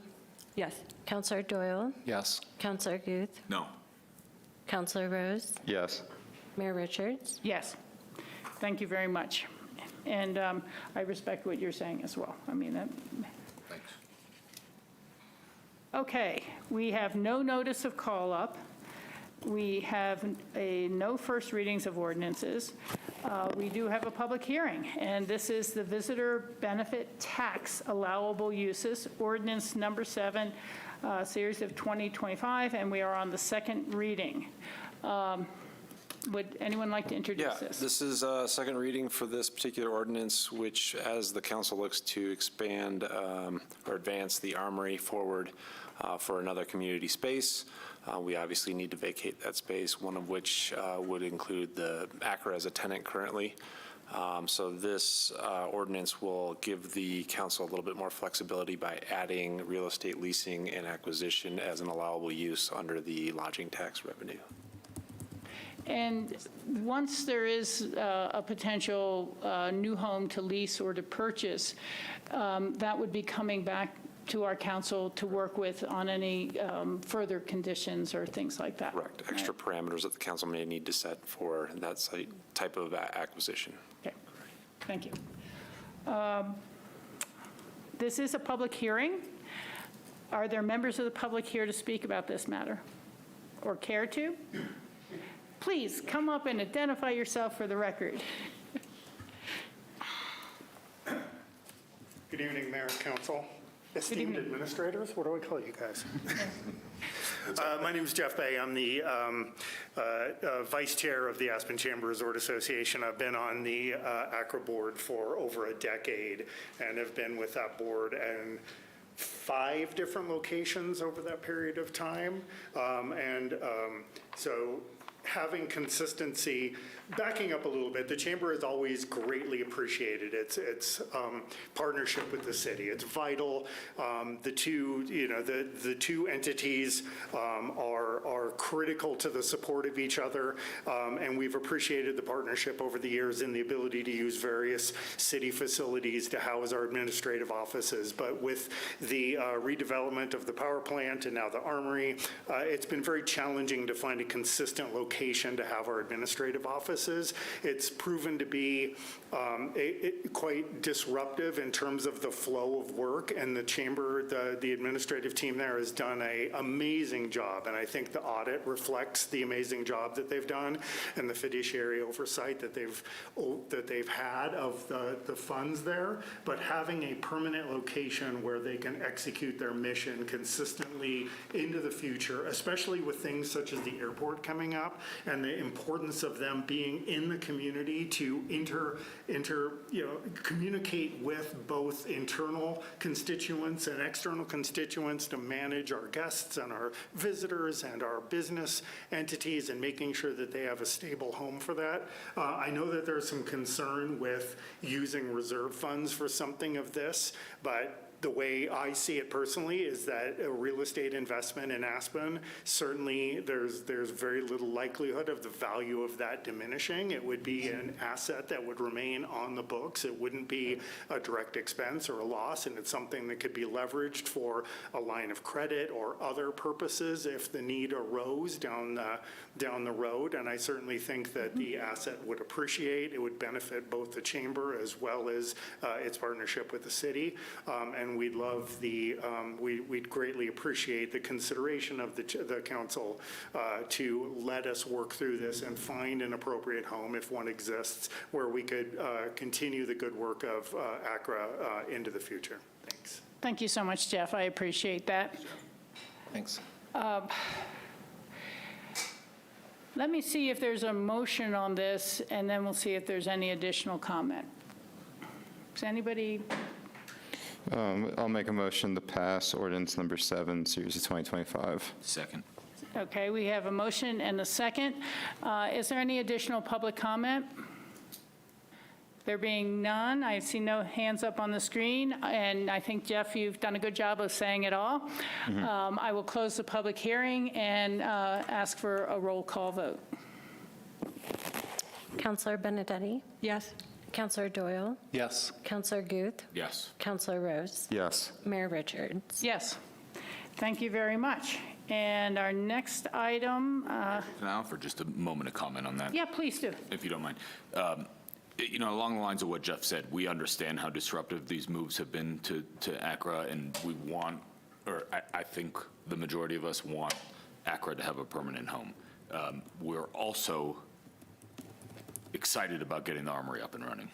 Yes. Counselor Doyle? Yes. Counselor Guth? No. Counselor Rose? Yes. Mayor Richards? Yes. Thank you very much. And I respect what you're saying as well. I mean, Thanks. okay, we have no notice of call-up. We have no first readings of ordinances. We do have a public hearing, and this is the Visitor Benefit Tax Allowable Uses, Ordinance Number 7, Series of 2025, and we are on the second reading. Would anyone like to introduce Yeah, this? this is a second reading for this particular ordinance, which, as the council looks to expand or advance the Armory forward for another community space, we obviously need to vacate that space, one of which would include the ACRA as a tenant currently. So this ordinance will give the council a little bit more flexibility by adding real estate leasing and acquisition as an allowable use under the lodging tax revenue. And once there is a potential new home to lease or to purchase, that would be coming back to our council to work with on any further conditions or things like that. Correct. Extra parameters that the council may need to set for that site type of acquisition. Okay, thank you. This is a public hearing. Are there members of the public here to speak about this matter or care to? Please come up and identify yourself for the record. Good evening, Mayor and Council. Esteemed evening. administrators, what do I call you guys? My name is Jeff Bay. I'm the Vice Chair of the Aspen Chamber Resort Association. I've been on the ACRA board for over a decade and have been with that board in 5 different locations over that period of time. So having consistency, backing up a little bit, the Chamber has always greatly appreciated its partnership with the city. It's vital. The two entities are critical to the support of each other, and we've appreciated the partnership over the years and the ability to use various city facilities to house our administrative offices. But with the redevelopment of the power plant and now the Armory, it's been very challenging to find a consistent location to have our administrative offices. It's proven to be quite disruptive in terms of the flow of work, and the Chamber, the administrative team there has done an amazing job, and I think the audit reflects the amazing job that they've done and the fiduciary oversight that they've had of the funds there. But having a permanent location where they can execute their mission consistently into the future, especially with things such as the airport coming up, and the importance of them being in the community to communicate with both internal constituents and external constituents to manage our guests and our visitors and our business entities, and making sure that they have a stable home for that. I know that there's some concern with using reserve funds for something of this, but The way I see it personally is that a real estate investment in Aspen, certainly there's very little likelihood of the value of that diminishing. It would be an asset that would remain on the books. It wouldn't be a direct expense or a loss, and it's something that could be leveraged for a line of credit or other purposes if the need arose down the road. And I certainly think that the asset would appreciate. It would benefit both the chamber as well as its partnership with the city. And we'd love we'd greatly appreciate the consideration of the council to let us work through this and find an appropriate home, if one exists, where we could continue the good work of ACRA into the future. Thanks. Thank you so much, Jeff. I appreciate that. Thanks. Let me see if there's a motion on this, and then we'll see if there's any additional comment. Does anybody? I'll make a motion to pass ordinance number 7, series of 2025. Second. Okay, we have a motion and a second. Is there any additional public comment? There being none, I see no hands up on the screen, and I think, Jeff, you've done a good job of saying it all. I will close the public hearing and ask for a roll call vote. Counselor Benedetti? Yes. Counselor Doyle? Yes. Counselor Guth? Yes. Counselor Rose? Yes. Mayor Richards? Yes. Thank you very much. And our next item, Now, for just a moment of comment on that. yeah, please do. If you don't mind. Along the lines of what Jeff said, we understand how disruptive these moves have been to ACRA, and we want, or I think the majority of us want ACRA to have a permanent home. We're also excited about getting the Armory up and running.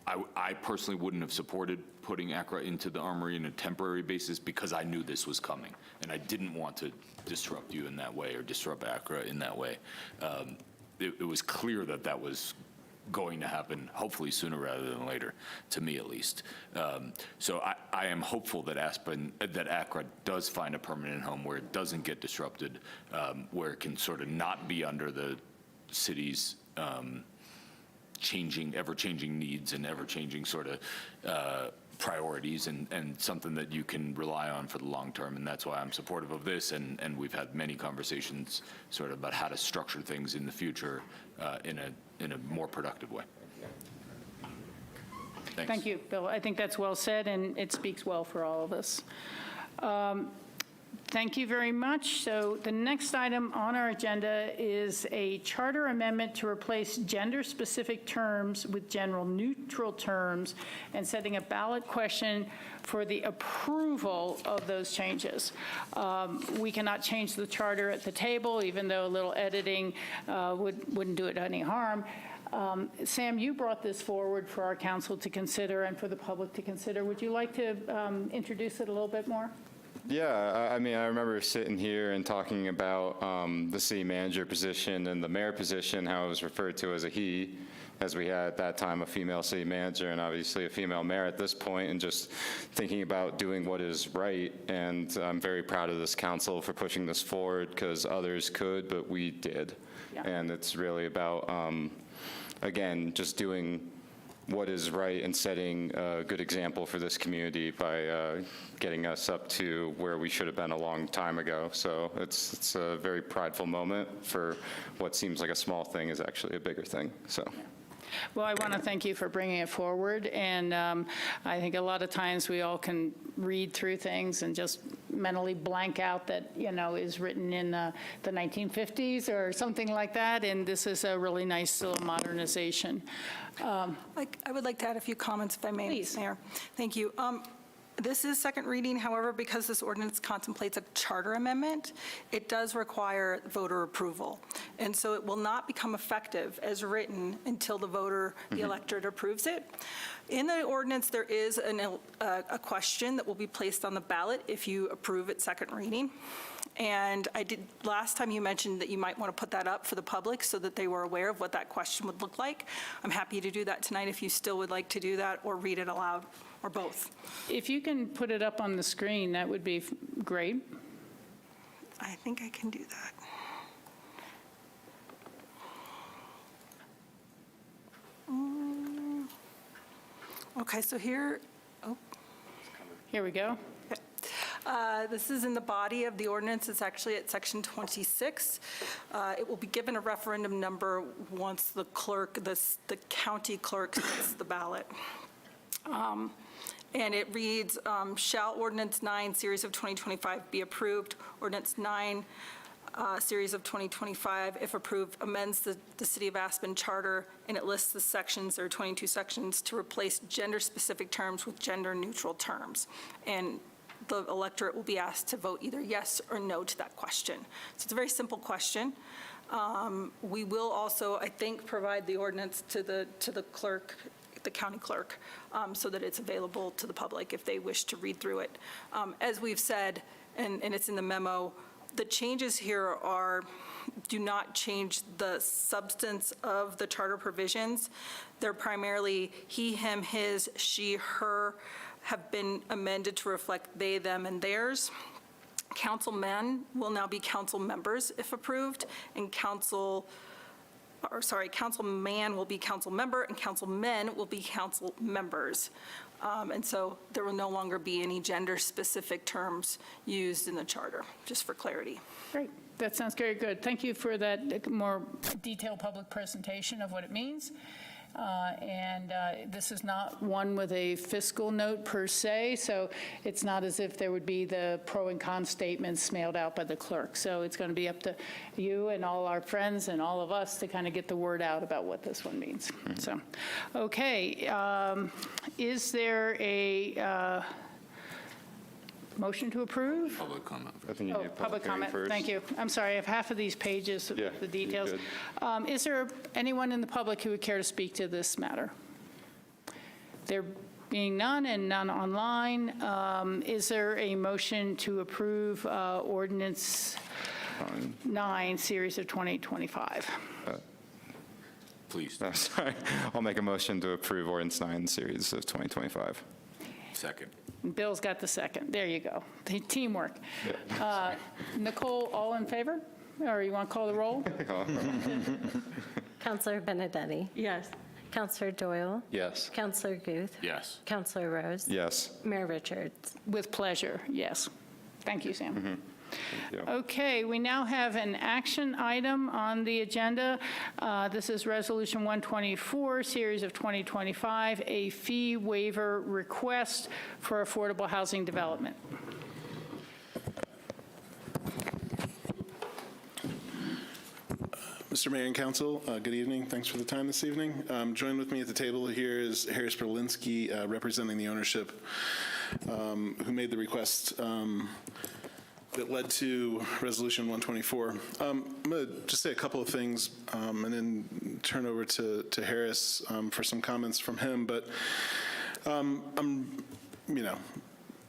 I personally wouldn't have supported putting ACRA into the Armory on a temporary basis because I knew this was coming, and I didn't want to disrupt you in that way or disrupt ACRA in that way. It was clear that that was going to happen, hopefully sooner rather than later, to me at least. So I am hopeful that ACRA does find a permanent home where it doesn't get disrupted, where it can sort of not be under the city's ever-changing needs and ever-changing sort of priorities, and something that you can rely on for the long term. And that's why I'm supportive of this, and we've had many conversations sort of about how to structure things in the future in a more productive way. Thanks. Thank you, Bill. I think that's well said, and it speaks well for all of us. Thank you very much. So the next item on our agenda is a charter amendment to replace gender-specific terms with general neutral terms and setting a ballot question for the approval of those changes. We cannot change the charter at the table, even though a little editing wouldn't do it any harm. Sam, you brought this forward for our council to consider and for the public to consider. Would you like to introduce it a little bit more? Yeah, I mean, I remember sitting here and talking about the city manager position and the mayor position, how it was referred to as a he, as we had at that time a female city manager and obviously a female mayor at this point, and just thinking about doing what is right. And I'm very proud of this council for pushing this forward, because others could, but we did. Yeah. And it's really about, again, just doing what is right and setting a good example for this community by getting us up to where we should have been a long time ago. So it's a very prideful moment for what seems like a small thing is actually a bigger thing. So. Well, I want to thank you for bringing it forward, and I think a lot of times we all can read through things and just mentally blank out that, is written in the 1950s or something like that, and this is a really nice little modernization. I would like to add a few comments, if I may, Please. Mayor. Thank you. This is second reading. However, because this ordinance contemplates a charter amendment, it does require voter approval. And so it will not become effective as written until the electorate approves it. In the ordinance, there is a question that will be placed on the ballot if you approve it second reading. And last time you mentioned that you might want to put that up for the public so that they were aware of what that question would look like. I'm happy to do that tonight if you still would like to do that, or read it aloud, or both. If you can put it up on the screen, that would be great. I think I can do that. Okay, so here Here we go. This is in the body of the ordinance. It's actually at section 26. It will be given a referendum number once the clerk, the county clerk sets the ballot. And it reads, shall Ordinance 9, Series of 2025 be approved? Ordinance 9, Series of 2025, if approved, amends the City of Aspen Charter, and it lists the sections, there are 22 sections, to replace gender-specific terms with gender-neutral terms. And the electorate will be asked to vote either yes or no to that question. So it's a very simple question. We will also, I think, provide the ordinance to the clerk, the county clerk, so that it's available to the public if they wish to read through it. As we've said, and it's in the memo, the changes here do not change the substance of the charter provisions. They're primarily he, him, his, she, her, have been amended to reflect they, them, and theirs. Councilmen will now be council members if approved, and councilman will be council member, and councilmen will be council members. And so there will no longer be any gender-specific terms used in the charter, just for clarity. Great. That sounds very good. Thank you for that more detailed public presentation of what it means. This is not one with a fiscal note per se, so it's not as if there would be the pro and con statements mailed out by the clerk. So it's going to be up to you and all our friends and all of us to kind of get the word out about what this one means. So, okay. Is there a motion to approve? Public comment. I think you Oh, need public hearing comment. first. Thank you. I'm sorry, I have half of these pages with Yeah, the you're details. good. Is there anyone in the public who would care to speak to this matter? There being none and none online, is there a motion to approve ordinance 9, Series of 2025? Please. No, sorry. I'll make a motion to approve Ordinance 9, Series of 2025. Second. Bill's got the second. There you go. Teamwork. Nicole, all in favor? Or you want to call the roll? Counselor Benedetti? Yes. Counselor Doyle? Yes. Counselor Guth? Yes. Counselor Rose? Yes. Mayor Richards? With pleasure, yes. Thank you, Sam. Thank you. Okay, we now have an action item on the agenda. This is Resolution 124, Series of 2025, a fee waiver request for affordable housing development. Mr. Mayor and Council, good evening. Thanks for the time this evening. Joined with me at the table here is Harris Berlinski, representing the ownership, who made the request that led to Resolution 124. I'm going to just say a couple of things and then turn over to Harris for some comments from him. But I'm,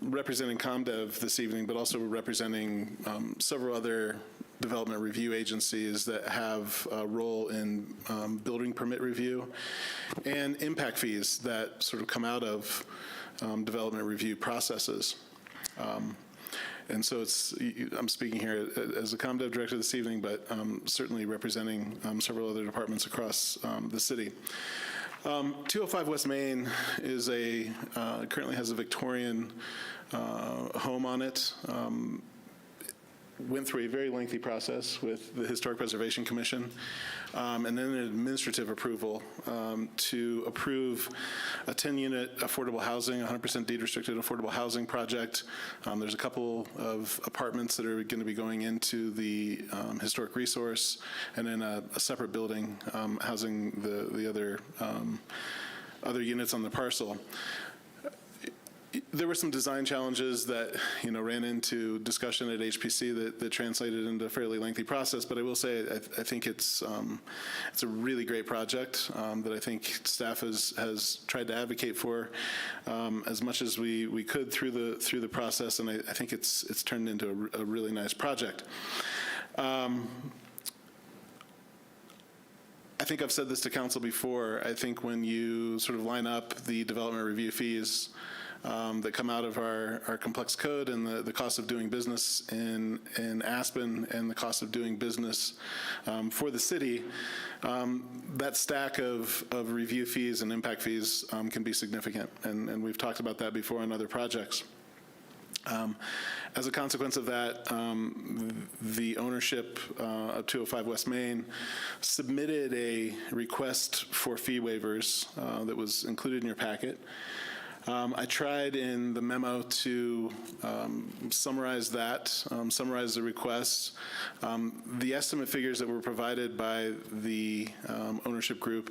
representing ComDev this evening, but also representing several other development review agencies that have a role in building permit review and impact fees that sort of come out of development review processes. And so I'm speaking here as a ComDev director this evening, but certainly representing several other departments across the city. 205 West Main is currently has a Victorian home on it. Went through a very lengthy process with the Historic Preservation Commission, and then an administrative approval to approve a 10-unit affordable housing, 100% deed-restricted affordable housing project. There's a couple of apartments that are going to be going into the historic resource, and then a separate building housing the other units on the parcel. There were some design challenges that, ran into discussion at HPC that translated into a fairly lengthy process. But I will say, I think it's a really great project that I think staff has tried to advocate for as much as we could through the process, and I think it's turned into a really nice project. I think I've said this to council before. I think when you sort of line up the development review fees that come out of our complex code and the cost of doing business in Aspen and the cost of doing business for the city, that stack of review fees and impact fees can be significant. And we've talked about that before on other projects. As a consequence of that, the ownership of 205 West Main submitted a request for fee waivers that was included in your packet. I tried in the memo to summarize that, summarize the requests. The estimate figures that were provided by the ownership group,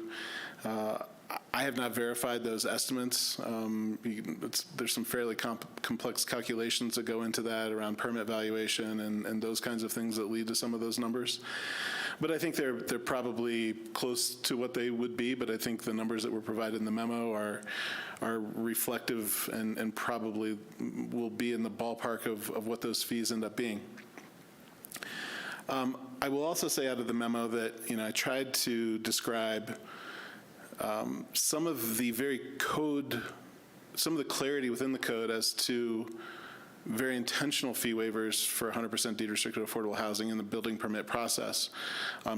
I have not verified those estimates. There's some fairly complex calculations that go into that around permit valuation and those kinds of things that lead to some of those numbers. But I think they're probably close to what they would be, but I think the numbers that were provided in the memo are reflective and probably will be in the ballpark of what those fees end up being. I will also say out of the memo that, I tried to describe some of the some of the clarity within the code as to very intentional fee waivers for 100% deed restricted affordable housing in the building permit process.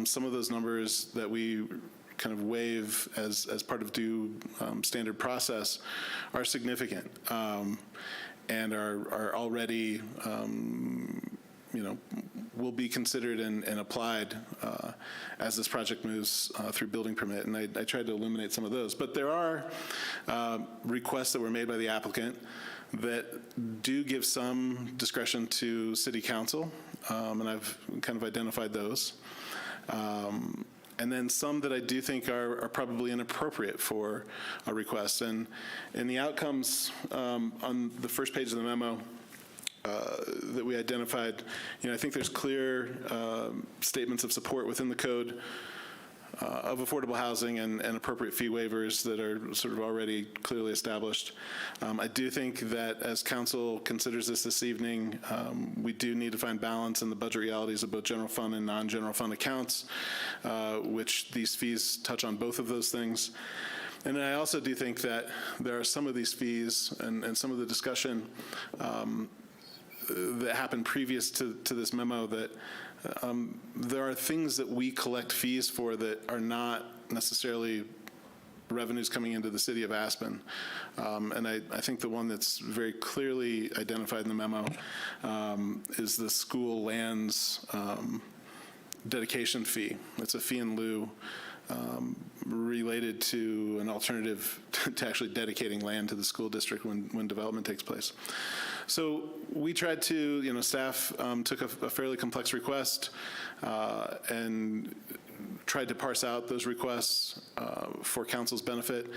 Some of those numbers that we kind of waive as part of due standard process are significant and are already will be considered and applied as this project moves through building permit. And I tried to eliminate some of those. But there are requests that were made by the applicant that do give some discretion to city council, and I've kind of identified those. And then some that I do think are probably inappropriate for a request. And in the outcomes on the first page of the memo, that we identified, I think there's clear statements of support within the code of affordable housing and appropriate fee waivers that are sort of already clearly established. I do think that as council considers this evening, we do need to find balance in the budget realities of both general fund and non-general fund accounts, which these fees touch on both of those things. And I also do think that there are some of these fees and some of the discussion that happened previous to this memo that there are things that we collect fees for that are not necessarily revenues coming into the city of Aspen. And I think the one that's very clearly identified in the memo is the school lands dedication fee. It's a fee in lieu related to an alternative to actually dedicating land to the school district when development takes place. So we tried to, staff took a fairly complex request and tried to parse out those requests for council's benefit.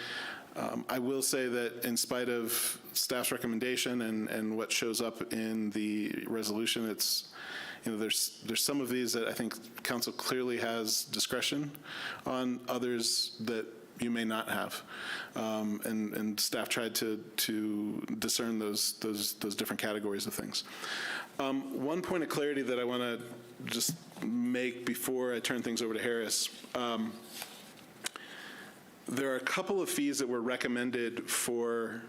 I will say that in spite of staff's recommendation and what shows up in the resolution, it's, there's some of these that I think council clearly has discretion on, others that you may not have, and staff tried to discern those different categories of things. One point of clarity that I want to just make before I turn things over to Harris. There are a couple of fees that were recommended for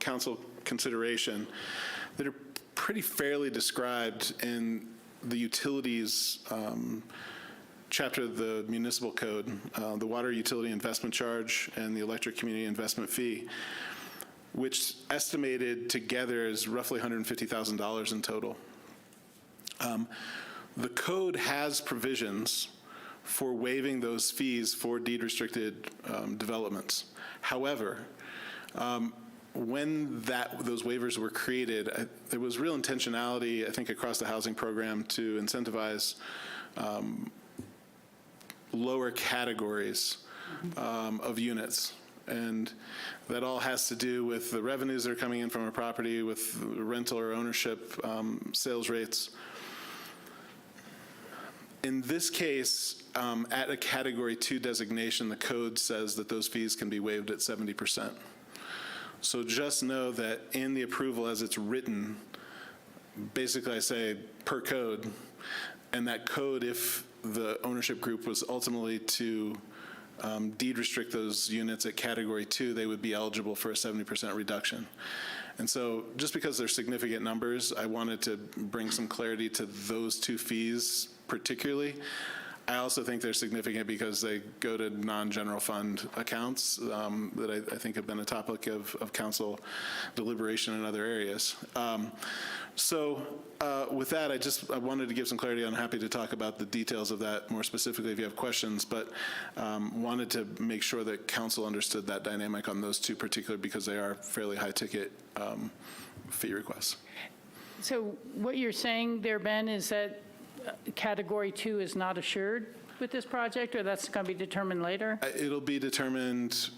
council consideration that are pretty fairly described in the utilities chapter of the municipal code, the water utility investment charge and the electric community investment fee, which estimated together is roughly $150,000 in total. The code has provisions for waiving those fees for deed-restricted developments. However, when those waivers were created, there was real intentionality, I think, across the housing program to incentivize lower categories of units. And that all has to do with the revenues that are coming in from a property, with rental or ownership sales rates. In this case, at a Category 2 designation, the code says that those fees can be waived at 70%. So just know that in the approval as it's written, basically I say per code, and that code, if the ownership group was ultimately to deed restrict those units at Category 2, they would be eligible for a 70% reduction. And so just because they're significant numbers, I wanted to bring some clarity to those two fees particularly. I also think they're significant because they go to non-general fund accounts that I think have been a topic of council deliberation in other areas. With that, I wanted to give some clarity. I'm happy to talk about the details of that more specifically if you have questions, but wanted to make sure that council understood that dynamic on those two particular because they are fairly high-ticket fee requests. So what you're saying there, Ben, is that Category 2 is not assured with this project, or that's going to be determined later? It'll be determined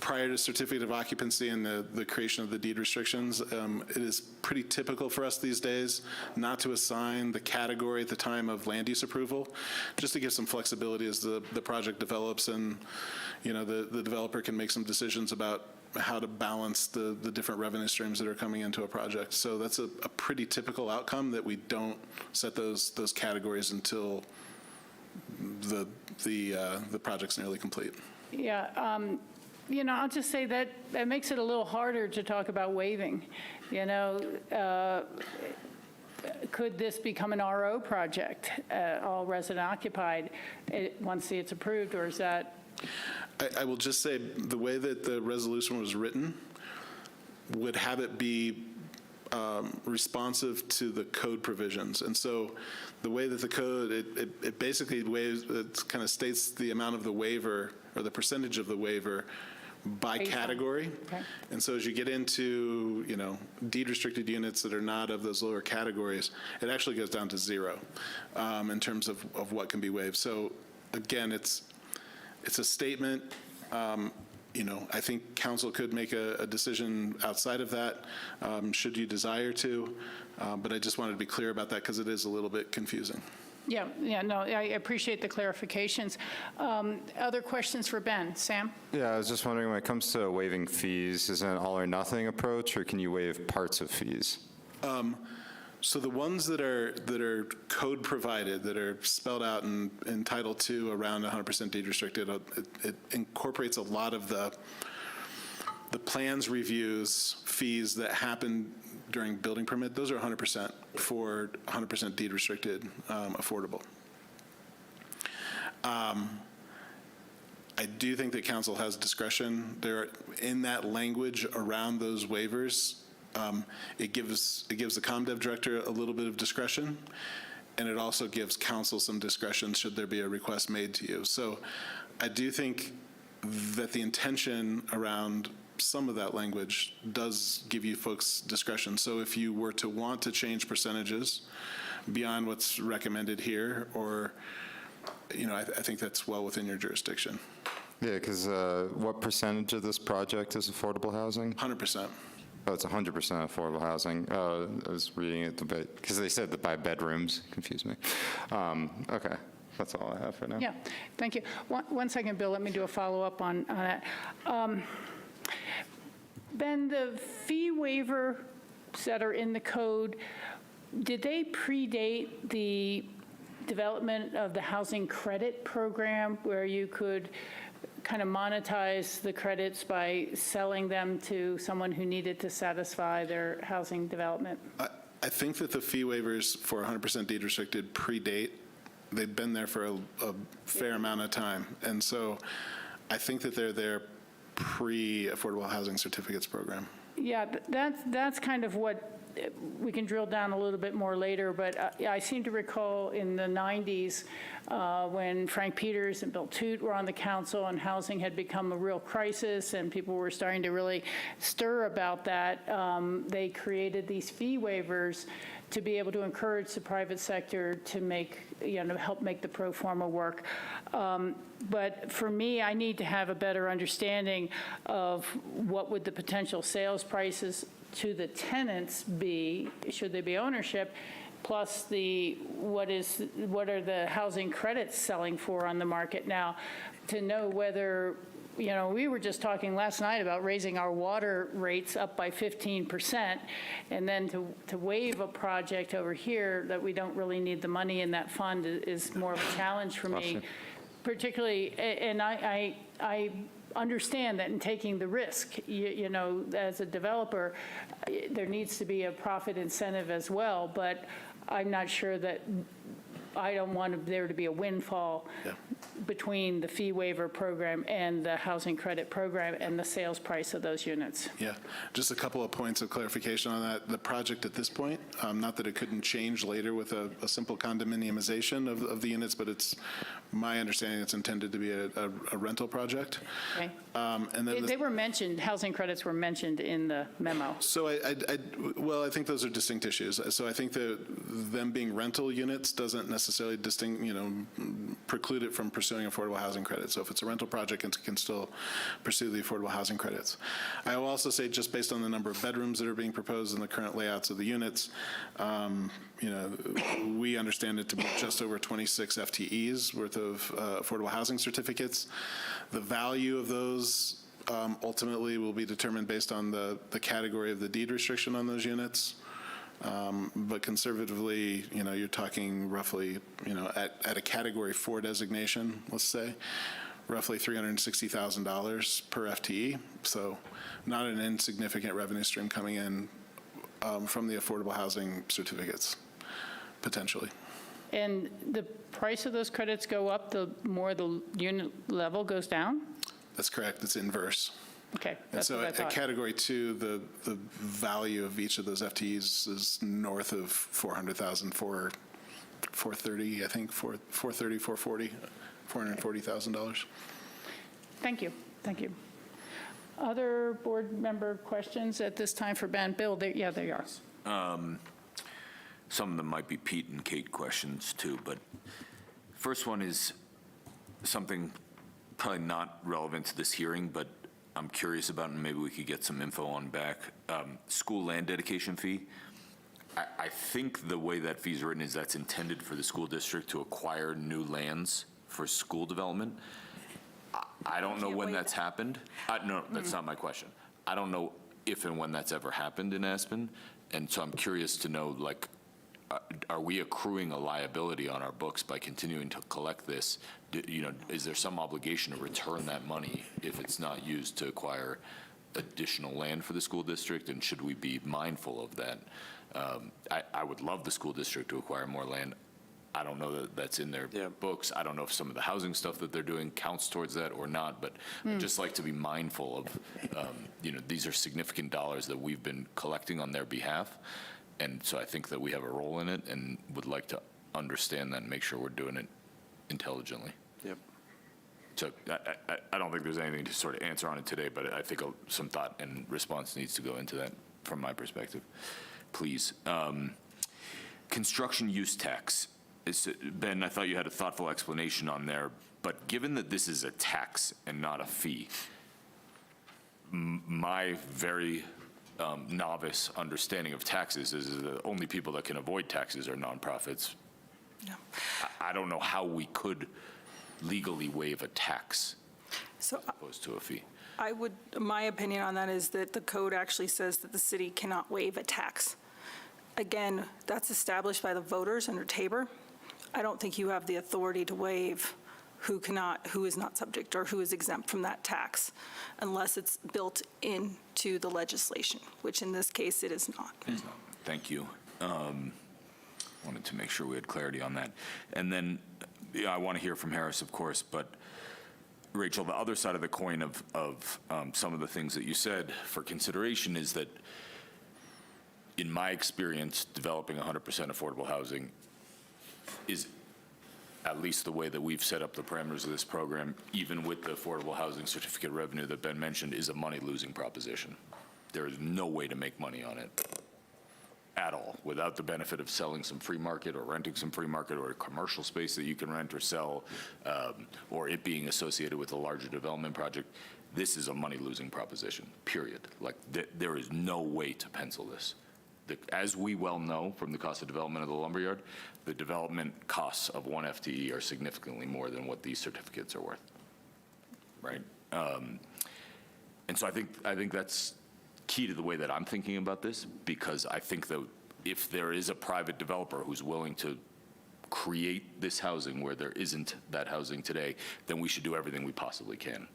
prior to certificate of occupancy and the creation of the deed restrictions. It is pretty typical for us these days not to assign the category at the time of land use approval, just to give some flexibility as the project develops and, the developer can make some decisions about how to balance the different revenue streams that are coming into a project. So that's a pretty typical outcome, that we don't set those categories until the project's nearly complete. Yeah, I'll just say that makes it a little harder to talk about waiving. Could this become an RO project, all resident occupied, once it's approved, or is that? I will just say the way that the resolution was written would have it be responsive to the code provisions. And so the way that the code, it basically it kind of states the amount of the waiver or the percentage of the waiver by category. Okay. And so as you get into, deed restricted units that are not of those lower categories, it actually goes down to 0 in terms of what can be waived. So again, it's a statement. I think council could make a decision outside of that, should you desire to. But I just wanted to be clear about that because it is a little bit confusing. Yeah, no, I appreciate the clarifications. Other questions for Ben? Sam? Yeah, I was just wondering, when it comes to waiving fees, is it an all or nothing approach, or can you waive parts of fees? So the ones that are code provided, that are spelled out in Title II around 100% deed restricted, it incorporates a lot of the plans reviews fees that happen during building permit. Those are 100% for 100% deed restricted, affordable. I do think that council has discretion there in that language around those waivers. It gives the ComDev director a little bit of discretion, and it also gives council some discretion should there be a request made to you. So I do think that the intention around some of that language does give you folks discretion. So if you were to want to change percentages beyond what's recommended here, or, I think that's well within your jurisdiction. Yeah, because what percentage of this project is affordable housing? 100%. Oh, it's 100% affordable housing. I was reading it a bit, because they said that by bedrooms. Confused me. Okay, that's all I have for now. Yeah, thank you. One second, Bill, let me do a follow-up on that. Ben, the fee waivers that are in the code, did they predate the development of the housing credit program, where you could kind of monetize the credits by selling them to someone who needed to satisfy their housing development? I think that the fee waivers for 100% deed restricted predate. They've been there for a fair amount of time. And so I think that they're there pre-Affordable Housing Certificates program. Yeah, that's kind of what, we can drill down a little bit more later, but I seem to recall in the 90s when Frank Peters and Bill Toot were on the council and housing had become a real crisis and people were starting to really stir about that, they created these fee waivers to be able to encourage the private sector to make, help make the pro forma work. But for me, I need to have a better understanding of what would the potential sales prices to the tenants be, should they be ownership, plus what are the housing credits selling for on the market now, to know whether, we were just talking last night about raising our water rates up by 15%, and then to waive a project over here that we don't really need the money in that fund is more of a challenge for me. particularly, and I understand that in taking the risk, you know, as a developer, there needs to be a profit incentive as well, but I'm not sure that, I don't want there to be a windfall between the fee waiver program and the housing credit program and the sales price of those units. Yeah, just a couple of points of clarification on that. The project at this point, not that it couldn't change later with a simple condominiumization of the units, but it's my understanding it's intended to be a rental project. Okay. And then They were mentioned, housing credits were mentioned in the memo. So I think those are distinct issues. So I think that them being rental units doesn't necessarily preclude it from pursuing affordable housing credits. So if it's a rental project, it can still pursue the affordable housing credits. I will also say, just based on the number of bedrooms that are being proposed and the current layouts of the units, we understand it to be just over 26 FTEs worth of affordable housing certificates. The value of those ultimately will be determined based on the category of the deed restriction on those units. But conservatively, you're talking roughly, at a Category 4 designation, let's say, roughly $360,000 per FTE. So not an insignificant revenue stream coming in from the affordable housing certificates, potentially. And the price of those credits go up the more the unit level goes down? That's correct. It's inverse. Okay, And that's so what I at thought. Category 2, the value of each of those FTEs is north of $400,000, $430,000, I think, $430,000, $440,000, $440,000. Thank you, thank you. Other board member questions at this time for Ben? Bill, there you are. Some of them might be Pete and Kate questions too, but first one is something probably not relevant to this hearing, but I'm curious about, and maybe we could get some info on back. School land dedication fee. I think the way that fee is written is that's intended for the school district to acquire new lands for school development. I don't know when that's happened. No, that's not my question. I don't know if and when that's ever happened in Aspen, and so I'm curious to know, like, are we accruing a liability on our books by continuing to collect this? Is there some obligation to return that money if it's not used to acquire additional land for the school district? And should we be mindful of that? I would love the school district to acquire more land. I don't know that that's in their books. I don't know if some of the housing stuff that they're doing counts towards that or not, but I'd just like to be mindful of, these are significant dollars that we've been collecting on their behalf. And so I think that we have a role in it and would like to understand that and make sure we're doing it intelligently. Yep. So I don't think there's anything to sort of answer on it today, but I think some thought and response needs to go into that from my perspective. Please. Construction use tax. Ben, I thought you had a thoughtful explanation on there, but given that this is a tax and not a fee, my very novice understanding of taxes is the only people that can avoid taxes are nonprofits. Yeah. I don't know how we could legally waive a tax So as opposed to a fee. my opinion on that is that the code actually says that the city cannot waive a tax. Again, that's established by the voters under Tabor. I don't think you have the authority to waive who is not subject or who is exempt from that tax unless it's built into the legislation, which in this case it is not. Thank you. Wanted to make sure we had clarity on that. And then I want to hear from Harris, of course, but Rachel, the other side of the coin of some of the things that you said for consideration is that in my experience, developing 100% affordable housing is, at least the way that we've set up the parameters of this program, even with the affordable housing certificate revenue that Ben mentioned, is a money-losing proposition. There is no way to make money on it at all without the benefit of selling some free market or renting some free market or a commercial space that you can rent or sell, or it being associated with a larger development project. This is a money-losing proposition, period. Like, there is no way to pencil this. As we well know from the cost of development of the lumberyard, the development costs of one FTE are significantly more than what these certificates are worth, right? And so I think that's key to the way that I'm thinking about this, because I think that if there is a private developer who's willing to create this housing where there isn't that housing today, then we should do everything we possibly can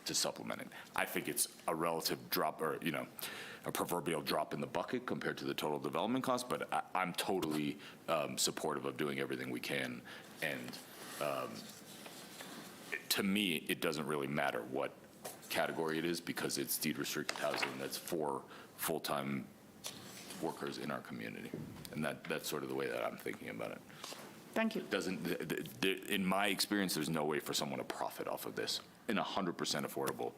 to supplement it. I think it's a relative drop, or, a proverbial drop in the bucket compared to the total development cost, but I'm totally supportive of doing everything we can. And to me, it doesn't really matter what category it is, because it's deed restricted housing that's for full-time workers in our community. And that's sort of the way that I'm thinking about it. Thank you. In my experience, there's no way for someone to profit off of this in a 100% affordable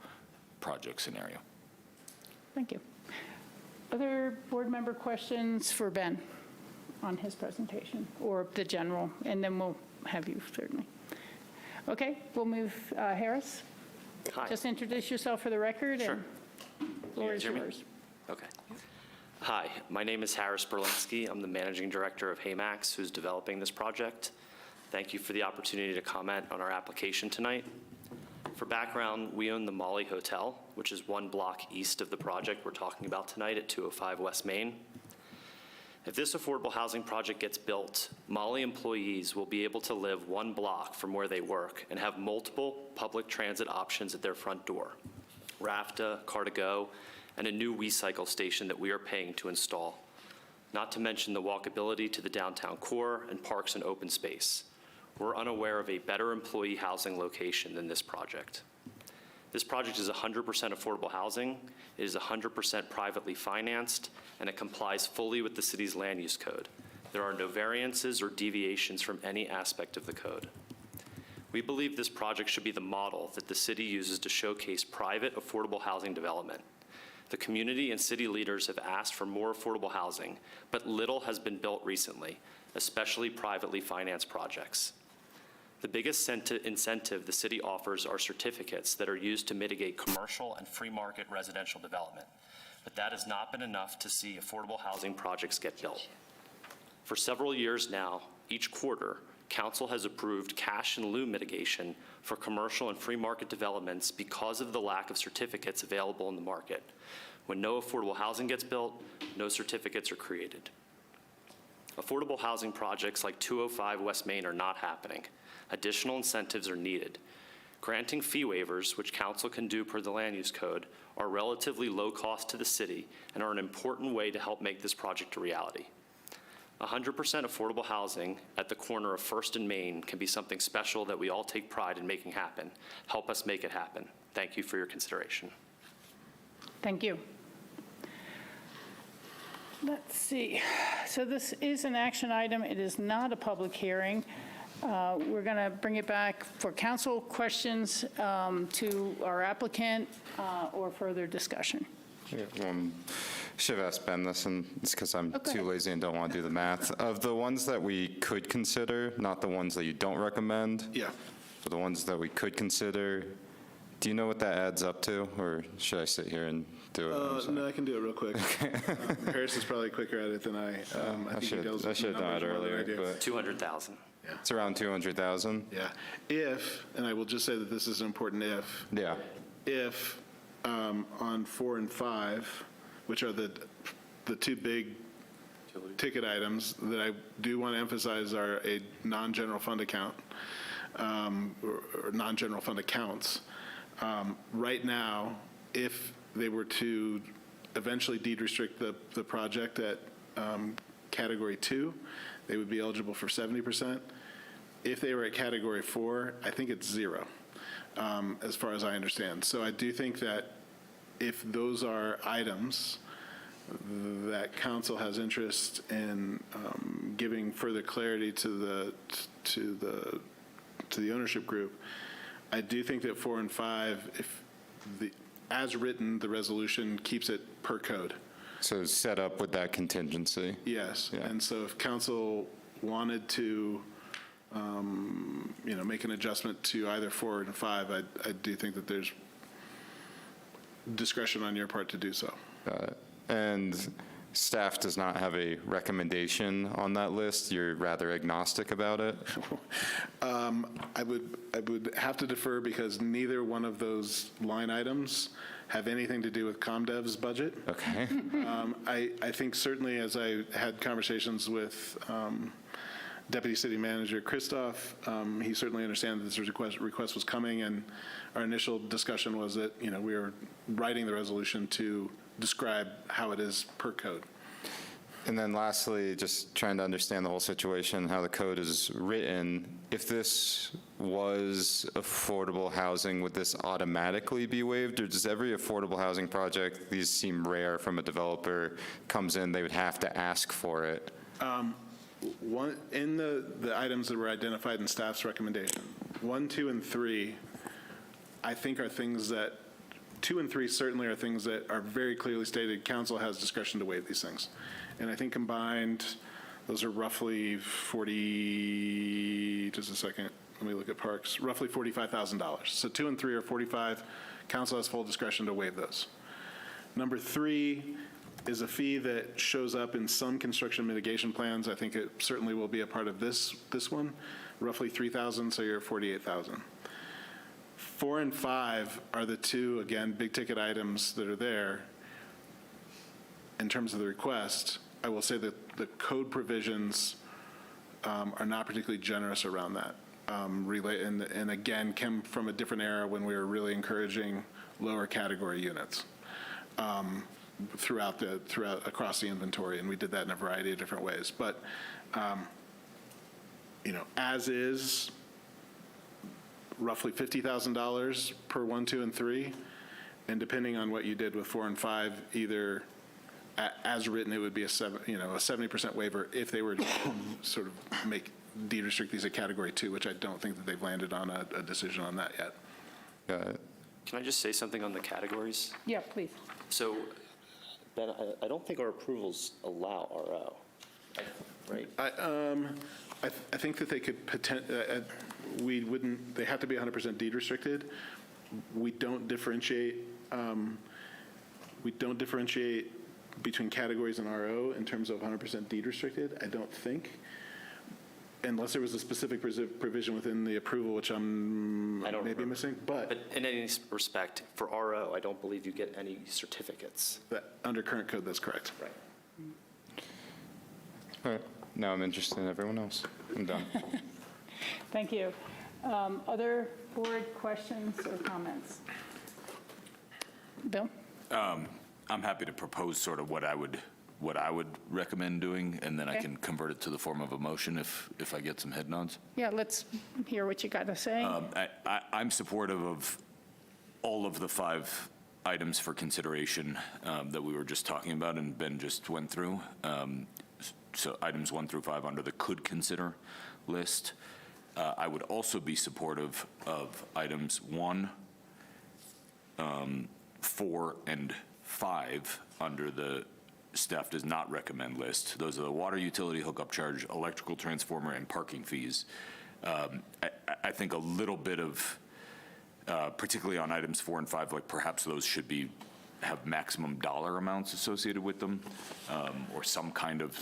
project scenario. Thank you. Other board member questions for Ben on his presentation, or the general, and then we'll have you, certainly. Okay, we'll move, Harris. Hi. Just introduce yourself for the record. Sure. And floor is hear me? yours. Okay. Hi, my name is Harris Berlinski. I'm the managing director of Haymax, who's developing this project. Thank you for the opportunity to comment on our application tonight. For background, we own the Molly Hotel, which is one block east of the project we're talking about tonight at 205 West Main. If this affordable housing project gets built, Molly employees will be able to live one block from where they work and have multiple public transit options at their front door: RAFTA, Car2Go, and a new WeCycle station that we are paying to install, not to mention the walkability to the downtown core and parks and open space. We're unaware of a better employee housing location than this project. This project is 100% affordable housing, it is 100% privately financed, and it complies fully with the city's land use code. There are no variances or deviations from any aspect of the code. We believe this project should be the model that the city uses to showcase private affordable housing development. The community and city leaders have asked for more affordable housing, but little has been built recently, especially privately financed projects. The biggest incentive the city offers are certificates that are used to mitigate commercial and free market residential development, but that has not been enough to see affordable housing projects get built. For several years now, each quarter, Council has approved cash in lieu mitigation for commercial and free market developments because of the lack of certificates available in the market. When no affordable housing gets built, no certificates are created. Affordable housing projects like 205 West Main are not happening. Additional incentives are needed. Granting fee waivers, which Council can do per the land use code, are relatively low cost to the city and are an important way to help make this project a reality. 100% affordable housing at the corner of First and Main can be something special that we all take pride in making happen. Help us make it happen. Thank you for your consideration. Thank you. Let's see. So this is an action item. It is not a public hearing. We're going to bring it back for council questions to our applicant or further discussion. Should have asked Ben this, and it's because I'm too lazy and don't want to do the math. Of the ones that we could consider, not the ones that you don't recommend, Yeah. but the ones that we could consider, do you know what that adds up to, or should I sit here and do it? I'm sorry. No, I can do it real quick. Harris is probably quicker at it than I. I should have done it earlier, but 200,000. it's around 200,000. Yeah. If, and I will just say that this is an important if, Yeah. if on 4 and 5, which are the two big ticket items that I do want to emphasize are a non-general fund account, or non-general fund accounts. Right now, if they were to eventually deed restrict the project at Category 2, they would be eligible for 70%. If they were at Category 4, I think it's 0, as far as I understand. So I do think that if those are items that council has interest in giving further clarity to the ownership group, I do think that 4 and 5, if as written, the resolution keeps it per code. So set up with that contingency. Yes, Yeah. and so if council wanted to, make an adjustment to either 4 and 5, I do think that there's discretion on your part to do so. And staff does not have a recommendation on that list? You're rather agnostic about it? I would have to defer because neither one of those line items have anything to do with ComDev's budget. Okay. I think certainly as I had conversations with Deputy City Manager Christoph. He certainly understands that this request was coming, and our initial discussion was that, we were writing the resolution to describe how it is per code. And then lastly, just trying to understand the whole situation, how the code is written. If this was affordable housing, would this automatically be waived? Or does every affordable housing project, these seem rare from a developer, comes in, they would have to ask for it? One, in the items that were identified in staff's recommendation, 1, 2, and 3, I think are things that, 2 and 3 certainly are things that are very clearly stated, council has discretion to waive these things. And I think combined, those are roughly 40, just a second, let me look at parks, roughly $45,000. So 2 and 3 are 45, council has full discretion to waive those. Number 3 is a fee that shows up in some construction mitigation plans. I think it certainly will be a part of this one, roughly $3,000, so you're at $48,000. 4 and 5 are the two, again, big ticket items that are there. In terms of the request, I will say that the code provisions are not particularly generous around that. And again, came from a different era when we were really encouraging lower category units throughout across the inventory, and we did that in a variety of different ways. But as is, roughly $50,000 per 1, 2, and 3, and depending on what you did with 4 and 5, either as written, it would be a 70% waiver if they were to sort of deed restrict these at category 2, which I don't think that they've landed on a decision on that yet. Got it. Can I just say something on the categories? Yeah, please. So, Ben, I don't think our approvals allow RO, right? I think that they could they have to be 100% deed restricted. We don't differentiate between categories and RO in terms of 100% deed restricted, I don't think, unless there was a specific provision within the approval, which I'm maybe missing. But in any respect, for RO, I don't believe you get any certificates. Under current code, that's correct. Right. All right. Now I'm interested in everyone else. I'm done. Thank you. Other board questions or comments? Bill? I'm happy to propose sort of what I would recommend doing, and then I Okay. can convert it to the form of a motion if I get some head nods. Yeah, let's hear what you got to say. I'm supportive of all of the 5 items for consideration that we were just talking about and Ben just went through. So items 1 through 5 under the could consider list. I would also be supportive of items 1, 4, and 5 under the staff does not recommend list. Those are the water utility hookup charge, electrical transformer, and parking fees. I think a little bit of, particularly on items 4 and 5, like perhaps those should have maximum dollar amounts associated with them, or some kind of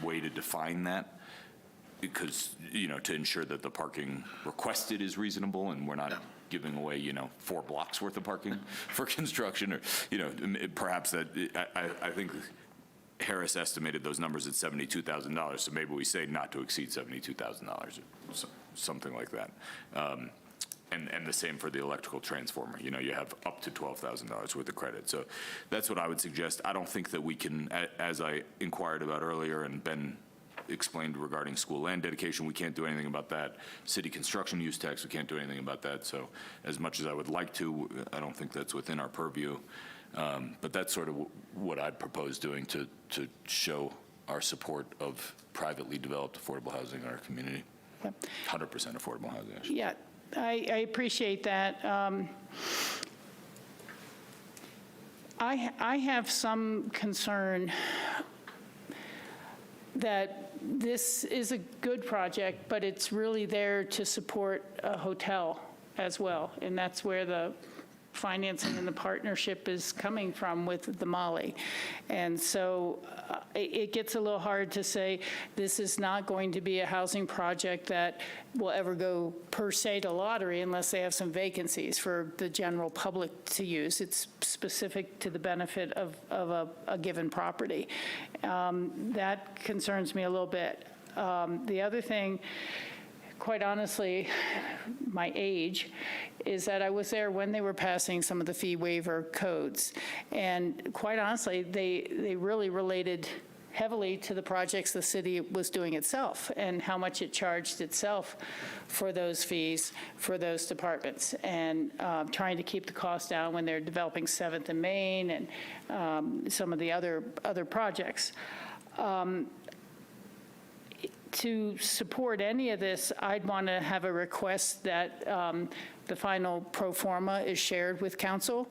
way to define that, because, to ensure that the parking requested is reasonable and we're not giving away, 4 blocks worth of parking for construction, or, perhaps that, I think Harris estimated those numbers at $72,000, so maybe we say not to exceed $72,000, or something like that. And the same for the electrical transformer. You have up to $12,000 worth of credit. So that's what I would suggest. I don't think that we can, as I inquired about earlier and Ben explained regarding school land dedication, we can't do anything about that. City construction use tax, we can't do anything about that. So as much as I would like to, I don't think that's within our purview. But that's sort of what I'd propose doing to show our support of privately developed affordable housing in our community. 100% affordable housing, actually. Yeah, I appreciate that. I have some concern that this is a good project, but it's really there to support a hotel as well, and that's where the financing and the partnership is coming from with the Molly. And so it gets a little hard to say this is not going to be a housing project that will ever go per se to lottery unless they have some vacancies for the general public to use. It's specific to the benefit of a given property. That concerns me a little bit. The other thing, quite honestly, my age, is that I was there when they were passing some of the fee waiver codes. And quite honestly, they really related heavily to the projects the city was doing itself and how much it charged itself for those fees for those departments, and trying to keep the cost down when they're developing 7th and Main and some of the other projects. To support any of this, I'd want to have a request that the final pro forma is shared with council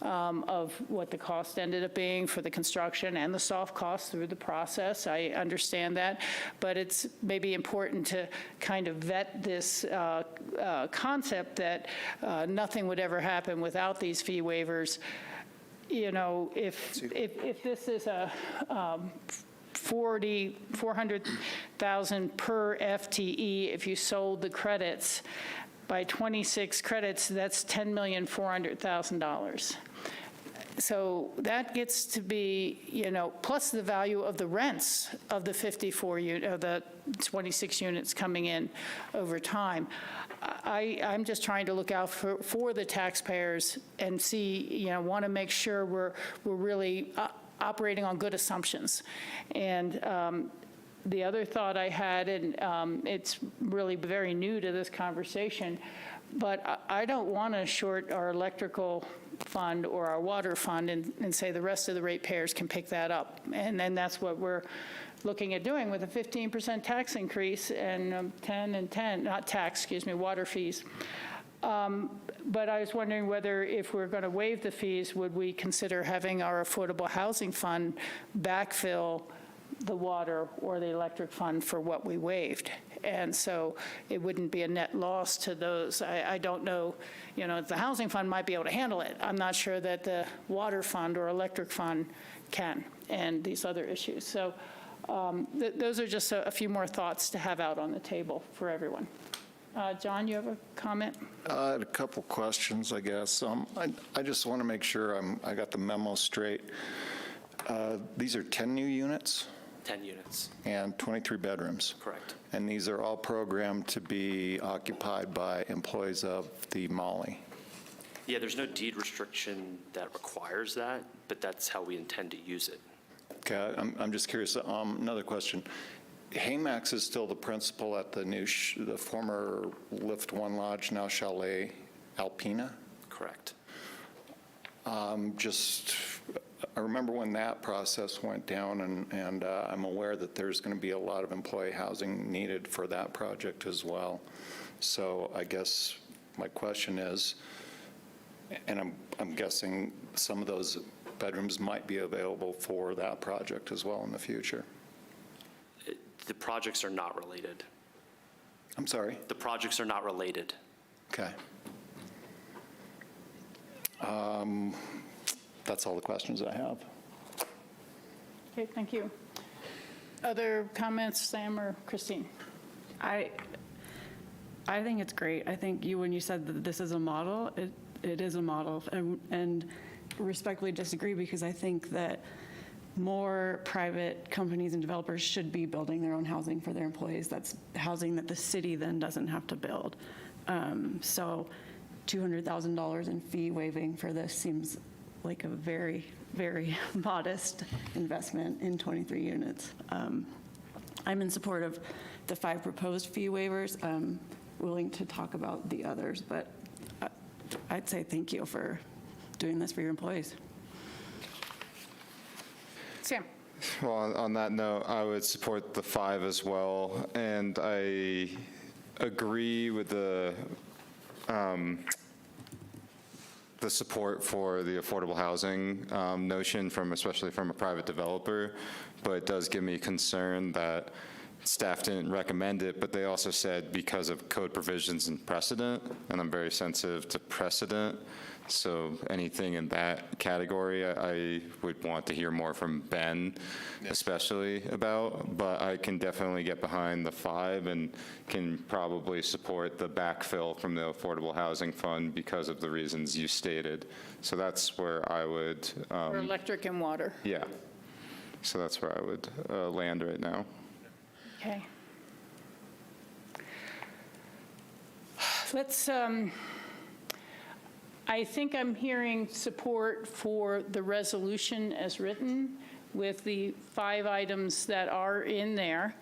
of what the cost ended up being for the construction and the soft costs through the process. I understand that, but it's maybe important to kind of vet this concept that nothing would ever happen without these fee waivers. You know, if this is a 400,000 per FTE, if you sold the credits, by 26 credits, that's $10,400,000. So that gets to be, you know, plus the value of the rents of the 26 units coming in over time. I'm just trying to look out for the taxpayers and see, you know, want to make sure we're really operating on good assumptions. And the other thought I had, and it's really very new to this conversation, but I don't want to short our electrical fund or our water fund and say the rest of the ratepayers can pick that up. And then that's what we're looking at doing with a 15% tax increase and 10 and 10, not tax, excuse me, water fees. But I was wondering whether, if we're going to waive the fees, would we consider having our affordable housing fund backfill the water or the electric fund for what we waived? And so it wouldn't be a net loss to those. I don't know, you know, the housing fund might be able to handle it. I'm not sure that the water fund or electric fund can, and these other issues. So those are just a few more thoughts to have out on the table for everyone. John, you have a comment? I had a couple questions, I guess. I just want to make sure I got the memo straight. These are 10 new units 10 units, and 23 bedrooms. correct. And these are all programmed to be occupied by employees of the Molly. Yeah, there's no deed restriction that requires that, but that's how we intend to use it. Okay, I'm just curious. Another question. Haymax is still the principal at the new, the former Lift One Lodge, now Chalet Alpina? Correct. I remember when that process went down, and I'm aware that there's going to be a lot of employee housing needed for that project as well. So I guess my question is, and I'm guessing some of those bedrooms might be available for that project as well in the future. The projects are not related. I'm sorry? The projects are not related. Okay. That's all the questions I have. Okay, thank you. Other comments, Sam or Christine? I think it's great. I think when you said that this is a model, it is a model, and respectfully disagree, because I think that more private companies and developers should be building their own housing for their employees. That's housing that the city then doesn't have to build. So $200,000 in fee waiving for this seems like a very, very modest investment in 23 units. I'm in support of the 5 proposed fee waivers. I'm willing to talk about the others, but I'd say thank you for doing this for your employees. Sam? Well, on that note, I would support the 5 as well, and I agree with the support for the affordable housing notion, especially from a private developer, but it does give me concern that staff didn't recommend it, but they also said because of code provisions and precedent, and I'm very sensitive to precedent. So anything in that category, I would want to hear more from Ben, especially about, but I can definitely get behind the 5 and can probably support the backfill from the Affordable Housing Fund because of the reasons you stated. So that's where I would. For electric and water. Yeah. So that's where I would land right now. Okay. let's, I think I'm hearing support for the resolution as written with the 5 items that are in there.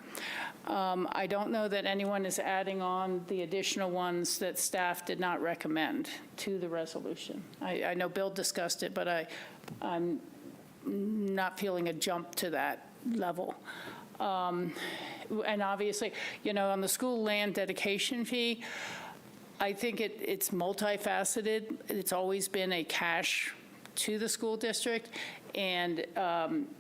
I don't know that anyone is adding on the additional ones that staff did not recommend to the resolution. I know Bill discussed it, but I'm not feeling a jump to that level. And obviously, on the school land dedication fee, I think it's multifaceted. It's always been a cash to the school district, and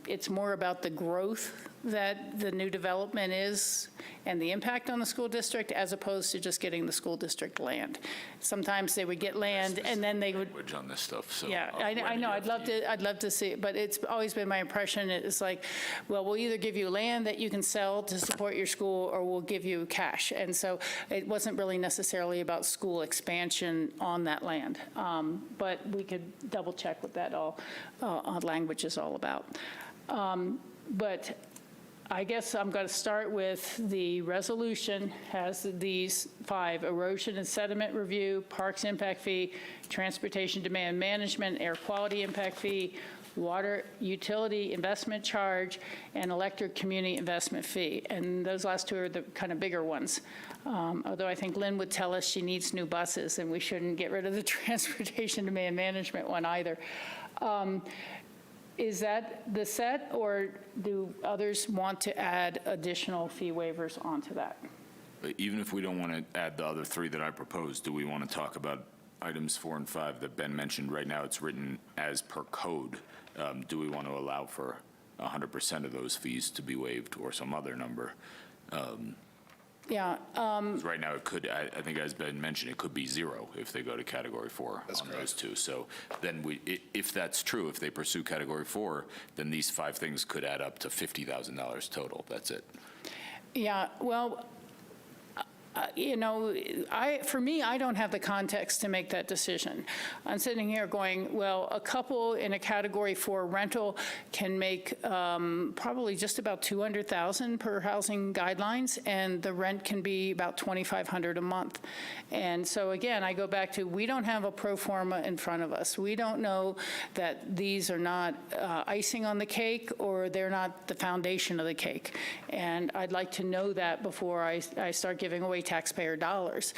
it's more about the growth that the new development is and the impact on the school district, as opposed to just getting the school district land. Sometimes they would get land and then they would. Language on this stuff, so. Yeah, I know, I'd love to see it, but it's always been my impression, it's like, well, we'll either give you land that you can sell to support your school, or we'll give you cash. And so it wasn't really necessarily about school expansion on that land. But we could double check what that language is all about. But I guess I'm going to start with the resolution has these 5: erosion and sediment review, parks impact fee, transportation demand management, air quality impact fee, water utility investment charge, and electric community investment fee. And those last 2 are the kind of bigger ones. Although I think Lynn would tell us she needs new buses, and we shouldn't get rid of the transportation demand management one either. Is that the set, or do others want to add additional fee waivers onto that? But even if we don't want to add the other 3 that I proposed, do we want to talk about items 4 and 5 that Ben mentioned? Right now, it's written as per code. Do we want to allow for 100% of those fees to be waived, or some other number? Yeah. 'Cause right now, it could, I think as Ben mentioned, it could be 0 if they go to Category 4 on those 2. So then if that's true, if they pursue Category 4, then these 5 things could add up to $50,000 total. That's it. Yeah, well, for me, I don't have the context to make that decision. I'm sitting here going, well, a couple in a Category 4 rental can make probably just about $200,000 per housing guidelines, and the rent can be about $2,500 a month. And so again, I go back to, we don't have a pro forma in front of us. We don't know that these are not icing on the cake, or they're not the foundation of the cake. And I'd like to know that before I start giving away taxpayer dollars,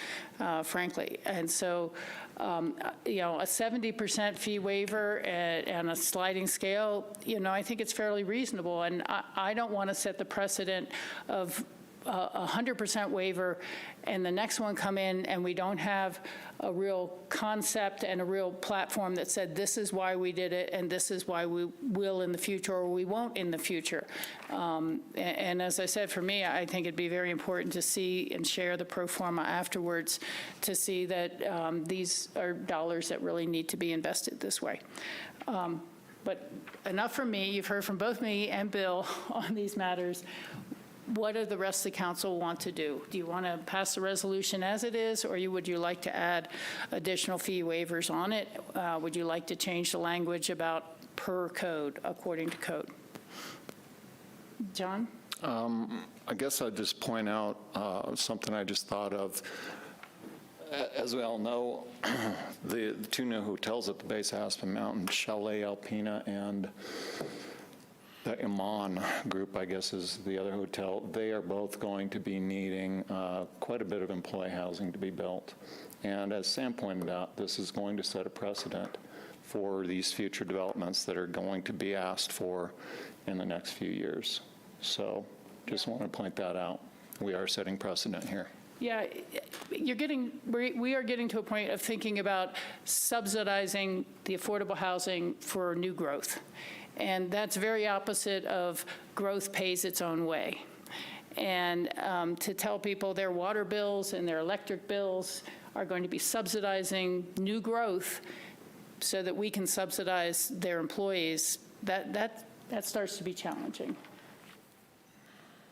frankly. And so, a 70% fee waiver and a sliding scale, I think it's fairly reasonable. And I don't want to set the precedent of 100% waiver, and the next one come in and we don't have a real concept and a real platform that said, this is why we did it, and this is why we will in the future, or we won't in the future. And as I said, for me, I think it'd be very important to see and share the pro forma afterwards to see that these are dollars that really need to be invested this way. But enough from me. You've heard from both me and Bill on these matters. What do the rest of the council want to do? Do you want to pass the resolution as it is, or would you like to add additional fee waivers on it? Would you like to change the language about per code, according to code? John? I guess I'd just point out something I just thought of. As we all know, the 2 new hotels at the base of Aspen Mountain, Chalet Alpina and the Iman Group, I guess, is the other hotel. They are both going to be needing quite a bit of employee housing to be built. And as Sam pointed out, this is going to set a precedent for these future developments that are going to be asked for in the next few years. So just want to point that out. We are setting precedent here. Yeah, we are getting to a point of thinking about subsidizing the affordable housing for new growth. And that's very opposite of growth pays its own way. And to tell people their water bills and their electric bills are going to be subsidizing new growth so that we can subsidize their employees, that starts to be challenging.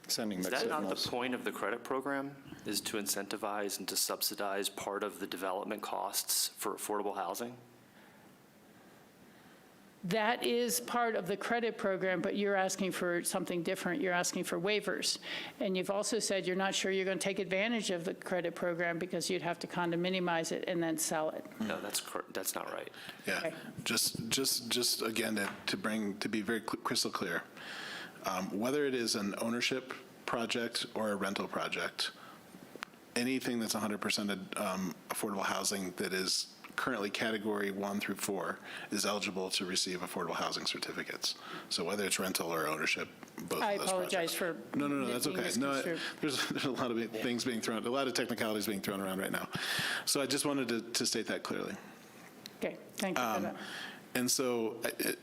Sending Is mixed that not signals. the point of the credit program, is to incentivize and to subsidize part of the development costs for affordable housing? that is part of the credit program, but you're asking for something different. You're asking for waivers. And you've also said you're not sure you're going to take advantage of the credit program because you'd have to condominiumize it and then sell it. No, that's not right. Yeah, Okay. just again, to be very crystal clear, whether it is an ownership project or a rental project, anything that's 100% affordable housing that is currently category 1 through 4 is eligible to receive affordable housing certificates. So whether it's rental or ownership, both I of those apologize projects. for No, that's being okay. No, misconstrued. there's a lot of things being thrown, a lot of technicalities being thrown around right now. So I just wanted to state that clearly. Okay, thank you for that. And so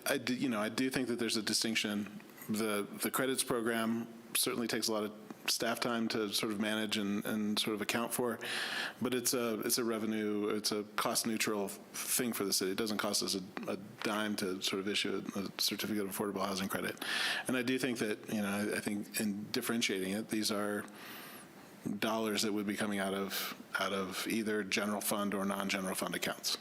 I do think that there's a distinction. The credits program certainly takes a lot of staff time to sort of manage and sort of account for, but it's a revenue, it's a cost neutral thing for the city. It doesn't cost us a dime to sort of issue a certificate of affordable housing credit. And I do think that, I think in differentiating it, these are dollars that would be coming out of either general fund or non-general fund accounts.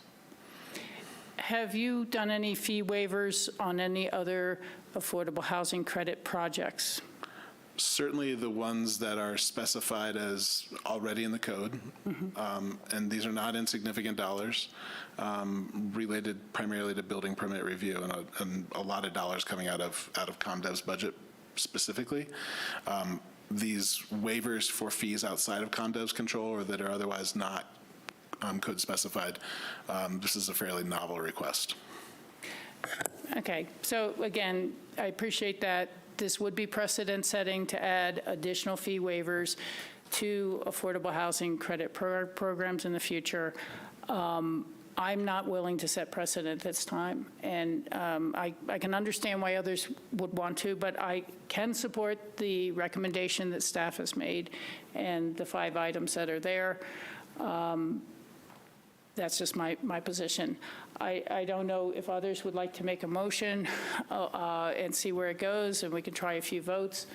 Have you done any fee waivers on any other affordable housing credit projects? Certainly the ones that are specified as already in the code, and these are not insignificant dollars, related primarily to building permit review, and a lot of dollars coming out of ComDev's budget specifically. These waivers for fees outside of ComDev's control or that are otherwise not code specified, this is a fairly novel request. Okay, so again, I appreciate that. This would be precedent-setting to add additional fee waivers to affordable housing credit programs in the future. I'm not willing to set precedent this time, and I can understand why others would want to, but I can support the recommendation that staff has made and the 5 items that are there. That's just my position. I don't know if others would like to make a motion and see where it goes, and we can try a few votes.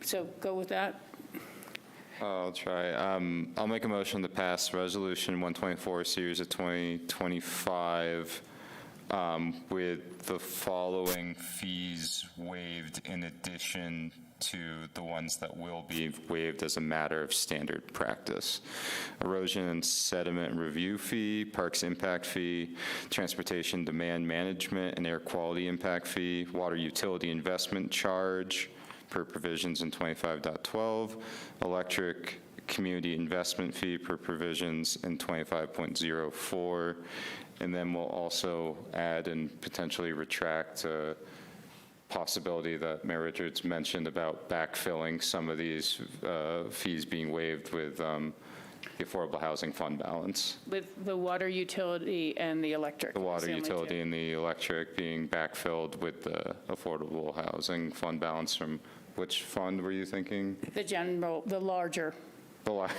So go with that. I'll try. I'll make a motion to pass Resolution 124, Series of 2025, with the following fees waived in addition to the ones that will be waived as a matter of standard practice. Erosion and sediment review fee, parks impact fee, transportation demand management and air quality impact fee, water utility investment charge per provisions in 25.12, electric community investment fee per provisions in 25.04, and then we'll also add and potentially retract possibility that Mayor Richards mentioned about backfilling some of these fees being waived with the Affordable Housing Fund balance. With the water utility and the electric. The water It's the only utility two. and the electric being backfilled with the Affordable Housing Fund balance from which fund were you thinking? The general, the larger, What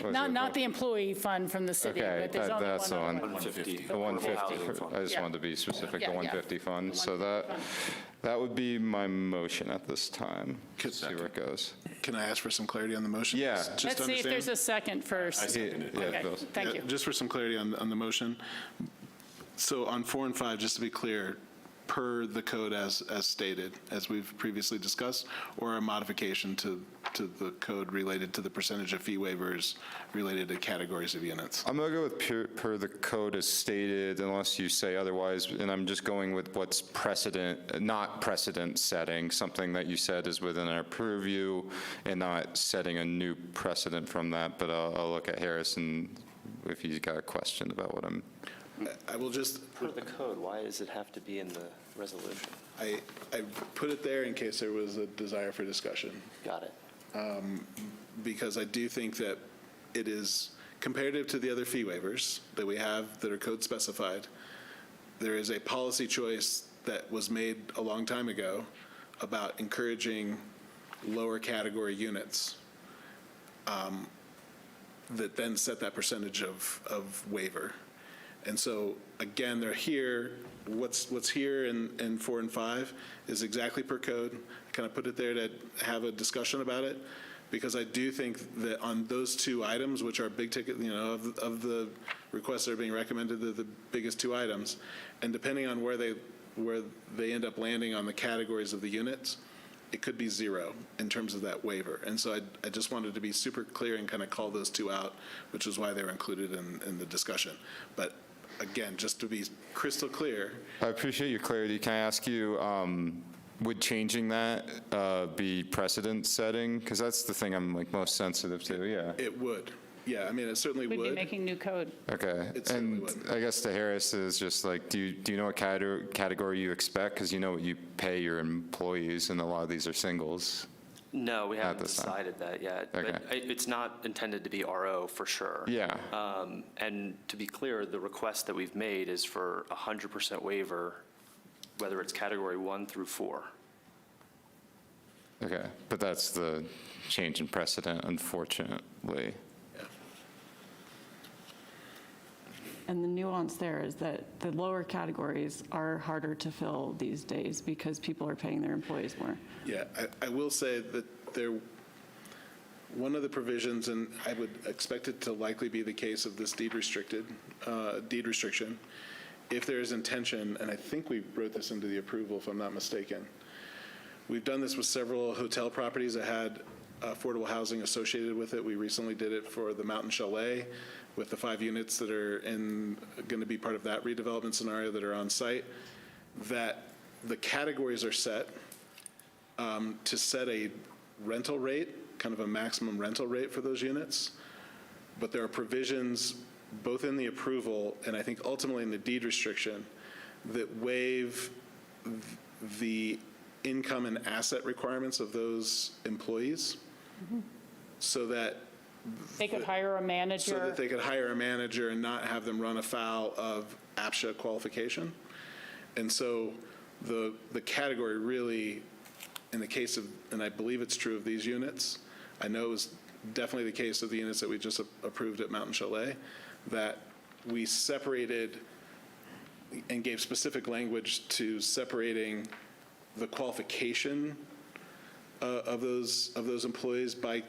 was not it? the employee fund from the city, Okay, but there's only that's the one other one. one. 150. The 150, I just Yeah. wanted to be specific, Yeah, the yeah. 150 fund. The So 150 that would be my motion at this time. Could- See where it goes. Can I ask for some clarity on the motion? Yeah. Just to Let's see if understand? there's a second first. Yeah, Okay, Bill. thank Yeah, you. Just for some clarity on the motion. So on 4 and 5, just to be clear, per the code as stated, as we've previously discussed, or a modification to the code related to the percentage of fee waivers related to categories of units? I'm going to go with per the code as stated, unless you say otherwise, and I'm just going with what's precedent, not precedent setting, something that you said is within our purview, and not setting a new precedent from that, but I'll look at Harrison if he's got a question about what I'm... I will just, Per the code, why does it have to be in the resolution? I put it there in case there was a desire for discussion, Got it. because I do think that it is comparative to the other fee waivers that we have that are code specified. There is a policy choice that was made a long time ago about encouraging lower category units that then set that percentage of waiver. And so, again, they're here. What's here in 4 and 5 is exactly per code. I kind of put it there to have a discussion about it because I do think that on those two items, which are big ticket, of the requests that are being recommended, they're the biggest two items, and depending on where they end up landing on the categories of the units, it could be zero in terms of that waiver. And so I just wanted to be super clear and kind of call those two out, which is why they were included in the discussion. But again, just to be crystal clear. I appreciate your clarity. Can I ask you, would changing that be precedent setting? Because that's the thing I'm like most sensitive to, yeah. It would. Yeah, I mean, it certainly We'd would. be making new code. Okay. It certainly And would. I guess to Harris is just like, do you know what category you expect? Because you know what you pay your employees, and a lot of these are singles. No, we haven't this time. decided that yet. Okay. But it's not intended to be RO for sure. Yeah. And to be clear, the request that we've made is for 100% waiver, whether it's category 1 through 4. Okay. But that's the change in precedent, unfortunately. And the nuance there is that the lower categories are harder to fill these days because people are paying their employees more. Yeah, I will say that one of the provisions, and I would expect it to likely be the case of this deed restriction, if there is intention, and I think we wrote this into the approval if I'm not mistaken. We've done this with several hotel properties that had affordable housing associated with it. We recently did it for the Mountain Chalet with the 5 units that are going to be part of that redevelopment scenario that are on site, that the categories are set to set a rental rate, kind of a maximum rental rate for those units. But there are provisions both in the approval and I think ultimately in the deed restriction that waive the income and asset requirements of those employees so that They could hire a manager. so that they could hire a manager and not have them run afoul of APSHA qualification. And so the category really, in the case of, and I believe it's true of these units, I know it was definitely the case of the units that we just approved at Mountain Chalet, that we separated and gave specific language to separating the qualification of those employees by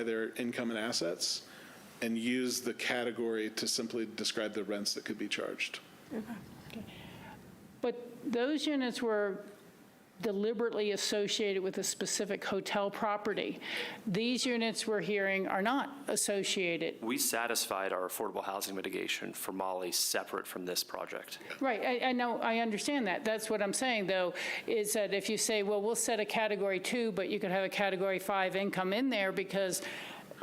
their income and assets, and use the category to simply describe the rents that could be charged. But those units were deliberately associated with a specific hotel property. These units we're hearing are not associated. We satisfied our affordable housing mitigation for Molly separate from this project. Right, I know, I understand that. That's what I'm saying, though, is that if you say, well, we'll set a Category 2, but you could have a Category 5 income in there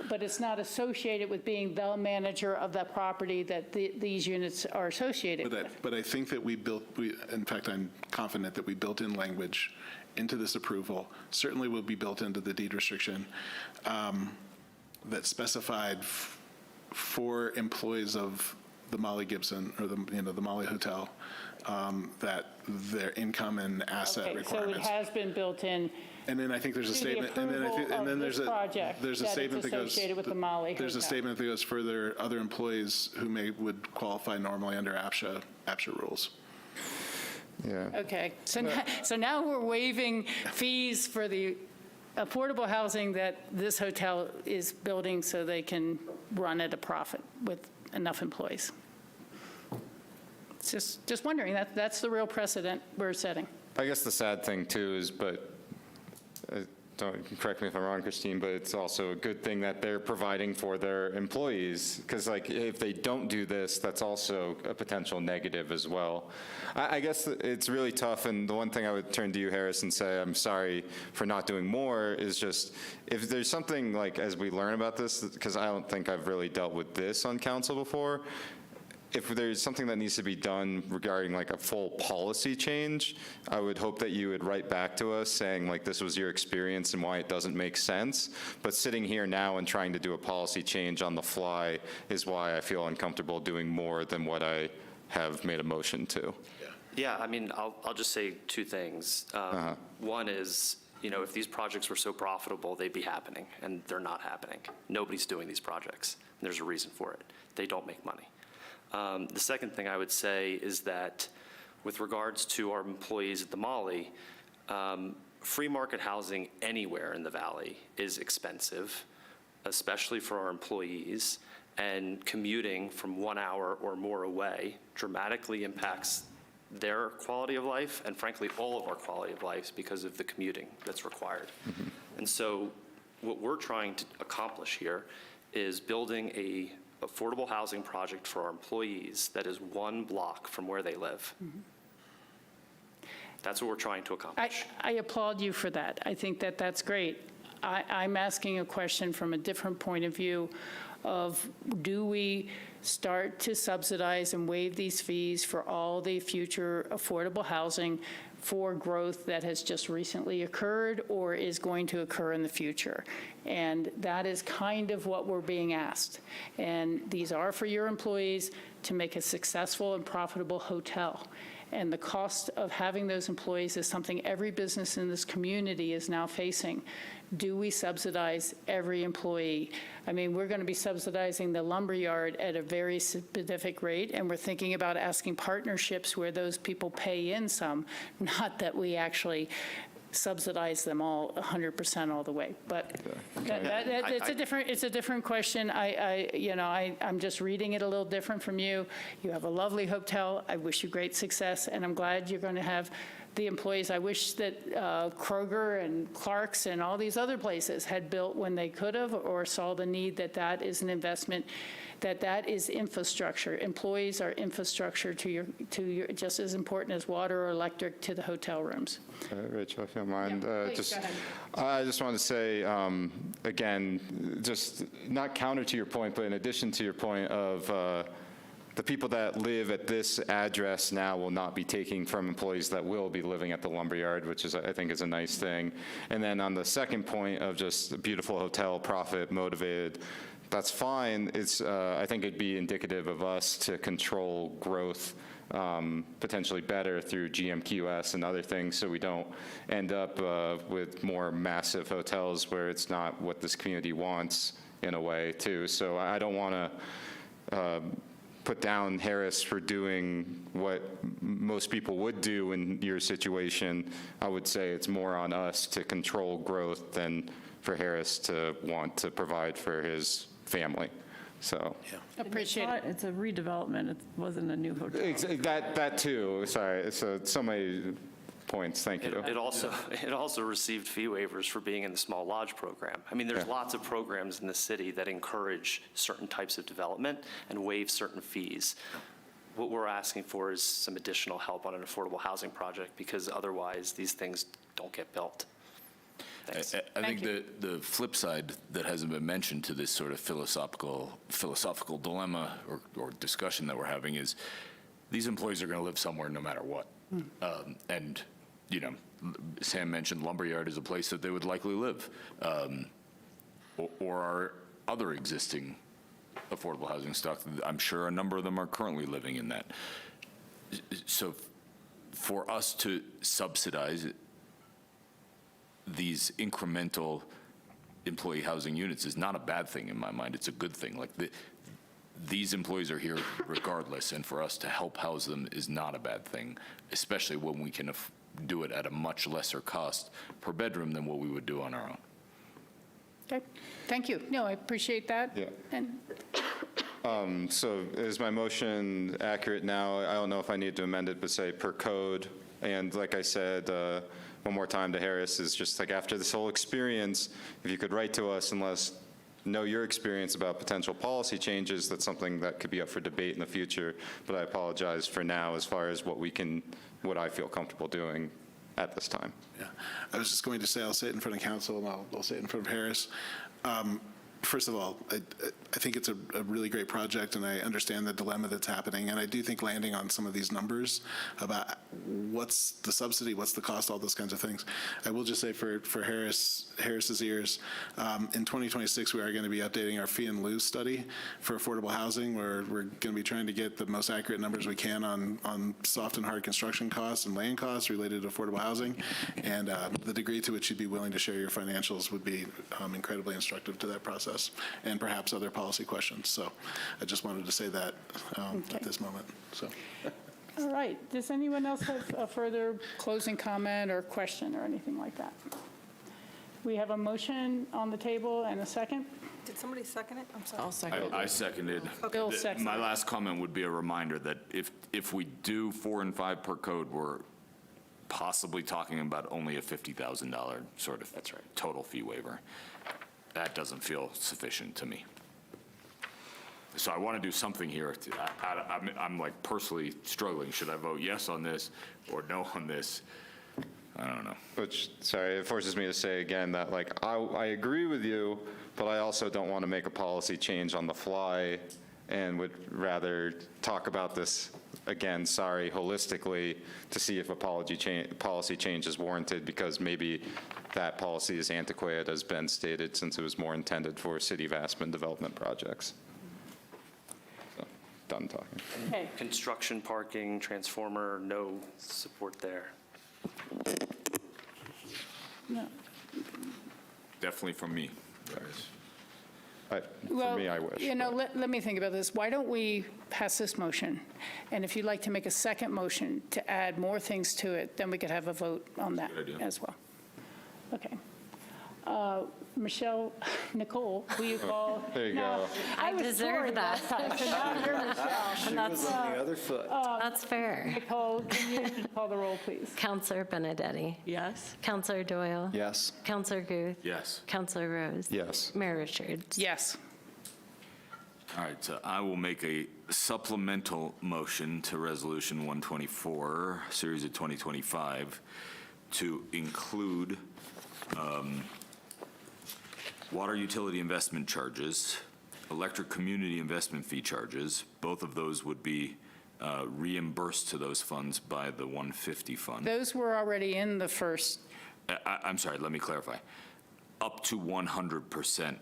but it's not associated with being the manager of that property that these units are associated with. But I think that in fact, I'm confident that we built in language into this approval, certainly will be built into the deed restriction, that specified for employees of the Molly Gibson, or the Molly Hotel, that their income and asset Okay, so it requirements. has been built in And then I think there's a to the statement, and then approval of there's this project there's a that statement it's that goes. associated with the Molly There's a Hotel. statement that goes further, other employees who would qualify normally under APSHA rules. Yeah. Okay, so now we're waiving fees for the affordable housing that this hotel is building so they can run at a profit with enough employees. It's just wondering, that's the real precedent we're setting. I guess the sad thing too is, don't correct me if I'm wrong, Christine, but it's also a good thing that they're providing for their employees, because like if they don't do this, that's also a potential negative as well. I guess it's really tough, and the one thing I would turn to you, Harris, and say I'm sorry for not doing more is just if there's something like as we learn about this, because I don't think I've really dealt with this on council before. If there's something that needs to be done regarding like a full policy change, I would hope that you would write back to us saying like this was your experience and why it doesn't make sense. But sitting here now and trying to do a policy change on the fly is why I feel uncomfortable doing more than what I have made a motion to. Yeah, I mean, I'll just say 2 things. One is, if these projects were so profitable, they'd be happening, and they're not happening. Nobody's doing these projects, and there's a reason for it. They don't make money. The second thing I would say is that with regards to our employees at the Molly, free market housing anywhere in the valley is expensive, especially for our employees, and commuting from 1 hour or more away dramatically impacts their quality of life, and frankly, all of our quality of lives because of the commuting that's required. And so what we're trying to accomplish here is building a affordable housing project for our employees that is 1 block from where they live. That's what we're trying to accomplish. I applaud you for that. I think that that's great. I'm asking a question from a different point of view of, do we start to subsidize and waive these fees for all the future affordable housing for growth that has just recently occurred or is going to occur in the future? And that is kind of what we're being asked. And these are for your employees to make a successful and profitable hotel. And the cost of having those employees is something every business in this community is now facing. Do we subsidize every employee? I mean, we're going to be subsidizing the lumberyard at a very specific rate, and we're thinking about asking partnerships where those people pay in some, not that we actually subsidize them all 100% all the way. But it's a different question. I'm just reading it a little different from you. You have a lovely hotel. I wish you great success, and I'm glad you're going to have the employees. I wish that Kroger and Clark's and all these other places had built when they could have, or saw the need that is an investment, that is infrastructure. Employees are infrastructure to your just as important as water or electric to the hotel rooms. Rachel, if you don't mind, Yeah, please, go ahead. I just want to say, again, just not counter to your point, but in addition to your point of the people that live at this address now will not be taking from employees that will be living at the lumberyard, which is, I think, is a nice thing. And then on the second point of just a beautiful hotel, profit motivated, that's fine. It's, I think it'd be indicative of us to control growth potentially better through GMQS and other things, so we don't end up with more massive hotels where it's not what this community wants in a way, too. So I don't want to put down Harris for doing what most people would do in your situation. I would say it's more on us to control growth than for Harris to want to provide for his family. So Appreciate it. It's a redevelopment. It wasn't a new hotel. that too. Sorry. So many points. Thank you. It also received fee waivers for being in the small lodge program. I mean, there's lots of programs in the city that encourage certain types of development and waive certain fees. What we're asking for is some additional help on an affordable housing project, because otherwise these things don't get built. Thanks. I think the flip side that hasn't been mentioned to this sort of philosophical dilemma or discussion that we're having is these employees are going to live somewhere no matter what. And, you know, Sam mentioned lumberyard is a place that they would likely live, or our other existing affordable housing stock. I'm sure a number of them are currently living in that. So for us to subsidize these incremental employee housing units is not a bad thing in my mind. It's a good thing. Like these employees are here regardless, and for us to help house them is not a bad thing, especially when we can do it at a much lesser cost per bedroom than what we would do on our own. Okay, thank you. No, I appreciate that. Yeah. And So is my motion accurate now? I don't know if I need to amend it, but say per code. And like I said, one more time to Harris, is just like after this whole experience, if you could write to us and let us know your experience about potential policy changes, that's something that could be up for debate in the future. But I apologize for now as far as what I feel comfortable doing at this time. Yeah, I was just going to say, I'll say it in front of council, and I'll say it in front of Harris. First of all, I think it's a really great project, and I understand the dilemma that's happening, and I do think landing on some of these numbers about what's the subsidy, what's the cost, all those kinds of things. I will just say for Harris's ears, in 2026, we are going to be updating our fee and lieu study for affordable housing, where we're going to be trying to get the most accurate numbers we can on soft and hard construction costs and land costs related to affordable housing, and the degree to which you'd be willing to share your financials would be incredibly instructive to that process, and perhaps other policy questions. So I just wanted to say that at this moment. So. All right. Does anyone else have a further closing comment or question or anything like that? We have a motion on the table and a second. Did somebody second it? I'm sorry. I'll second. I seconded. Bill seconded. My last comment would be a reminder that if we do 4 and 5 per code, we're possibly talking about only a $50,000 sort of total fee waiver. That doesn't feel sufficient to me. So I want to do something here. I'm like personally struggling. Should I vote yes on this or no on this? I don't know. Which, sorry, it forces me to say again that, like, I agree with you, but I also don't want to make a policy change on the fly and would rather talk about this, again, sorry, holistically, to see if a policy change is warranted, because maybe that policy is antiquated, as Ben stated, since it was more intended for City of Aspen development projects. So, done talking. Okay. Construction, parking, transformer, no support there. No. Definitely from me. For me, I wish. You know, let me think about this. Why don't we pass this motion? And if you'd like to make a second motion to add more things to it, then we could have a vote on that Good idea. as well. Okay. Nicole, will you call? There you No, go. I was deserve touring that. last time, so now you're Michelle. And that's, On the other foot. that's fair. Nicole, can you call the roll, please? Counselor Benedetti. Yes. Counselor Doyle. Yes. Counselor Guth. Yes. Counselor Rose. Yes. Mayor Richards. Yes. All right, so I will make a supplemental motion to Resolution 124, Series of 2025, to include water utility investment charges, electric community investment fee charges. Both of those would be reimbursed to those funds by the 150 fund. Those were already in the first, I'm sorry, let me clarify. Up to 100%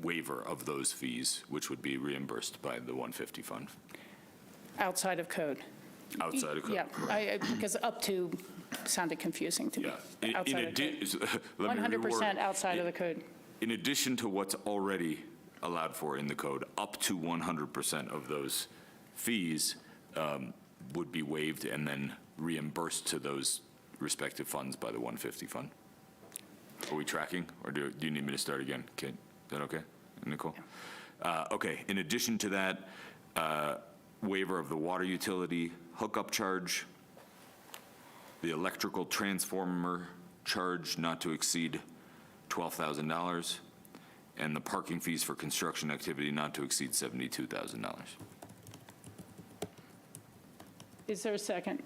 waiver of those fees, which would be reimbursed by the 150 fund, outside of code. outside of code. Yeah, because up to sounded confusing to me. Yeah. Outside of code. Let me 100% reword. outside of the code. In addition to what's already allowed for in the code, up to 100% of those fees would be waived and then reimbursed to those respective funds by the 150 fund. Are we tracking, or do you need me to start again? Is that okay, Nicole? Okay, in addition to that, waiver of the water utility hookup charge, the electrical transformer charge not to exceed $12,000, and the parking fees for construction activity not to exceed $72,000. Is there a second?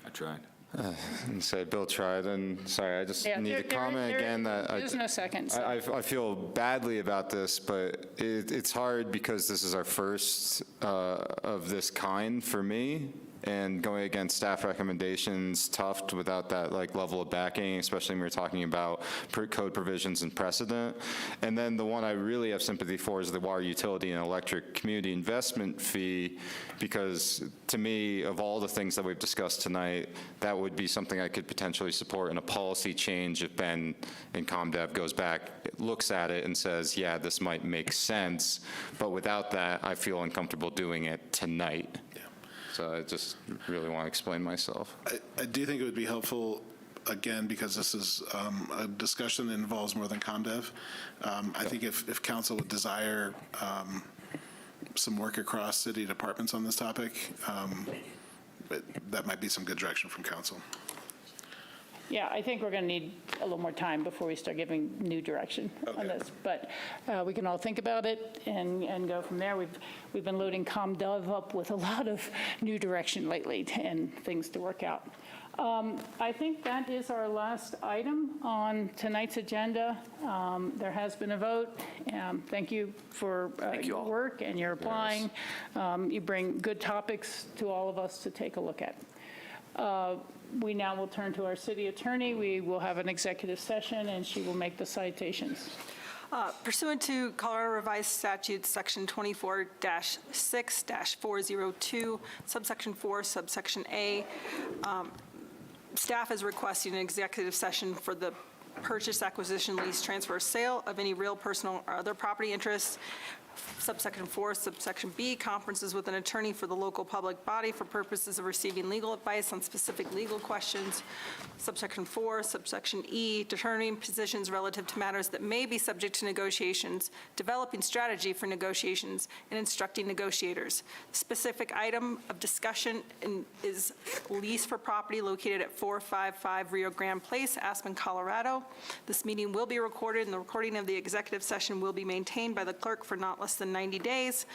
I tried. And say Bill tried, and sorry, I just Yeah, need to comment again that There's no second. so- I feel badly about this, but it's hard because this is our first of this kind for me, and going against staff recommendations, tough without that like level of backing, especially when we're talking about code provisions and precedent. And then the one I really have sympathy for is the water utility and electric community investment fee, because to me, of all the things that we've discussed tonight, that would be something I could potentially support in a policy change if Ben in ComDev goes back, looks at it and says, yeah, this might make sense. But without that, I feel uncomfortable doing it tonight. So I just really want to explain myself. I do think it would be helpful, again, because this is a discussion that involves more than ComDev. I think if council would desire some work across city departments on this topic, but that might be some good direction from council. Yeah, I think we're going to need a little more time before we start giving new direction on this. But we can all think about it and go from there. We've been loading ComDev up with a lot of new direction lately and things to work out. I think that is our last item on tonight's agenda. There has been a vote. Thank you for your work and your applying. You bring good topics to all of us to take a look at. We now will turn to our city attorney. We will have an executive session, and she will make the citations. Pursuant to Colorado Revised Statutes, Section 24-6-402, subsection 4, subsection A, staff is requesting an executive session for the purchase, acquisition, lease, transfer, sale of any real, personal, or other property interests. Subsection 4, subsection B, conferences with an attorney for the local public body for purposes of receiving legal advice on specific legal questions. Subsection 4, subsection E, determining positions relative to matters that may be subject to negotiations, developing strategy for negotiations, and instructing negotiators. Specific item of discussion is lease for property located at 455 Rio Grande Place, Aspen, Colorado. This meeting will be recorded, and the recording of the executive session will be maintained by the clerk for not less than 90 days.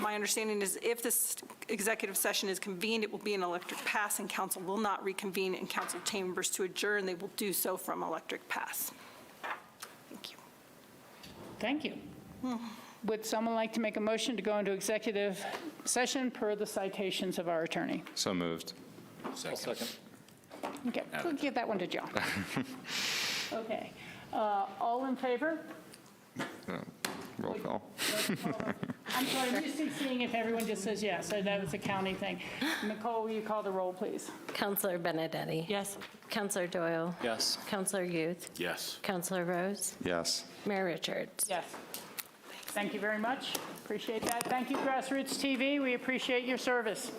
My understanding is if this executive session is convened, it will be an electric pass, and council will not reconvene in council chambers to adjourn. They will do so from electric pass. Thank you. Thank you. Would someone like to make a motion to go into executive session per the citations of our attorney? So moved. Second. Okay, we'll give that one to John. Okay. All in favor? Roll call. I'm sorry, I'm just seeing if everyone just says yes. So that was a county thing. Nicole, will you call the roll, please? Counselor Benedetti? Yes. Counselor Doyle? Yes. Counselor Youth? Yes. Counselor Rose? Yes. Mayor Richards? Yes. Thank you very much. Appreciate that. Thank you, Grassroots TV. We appreciate your service.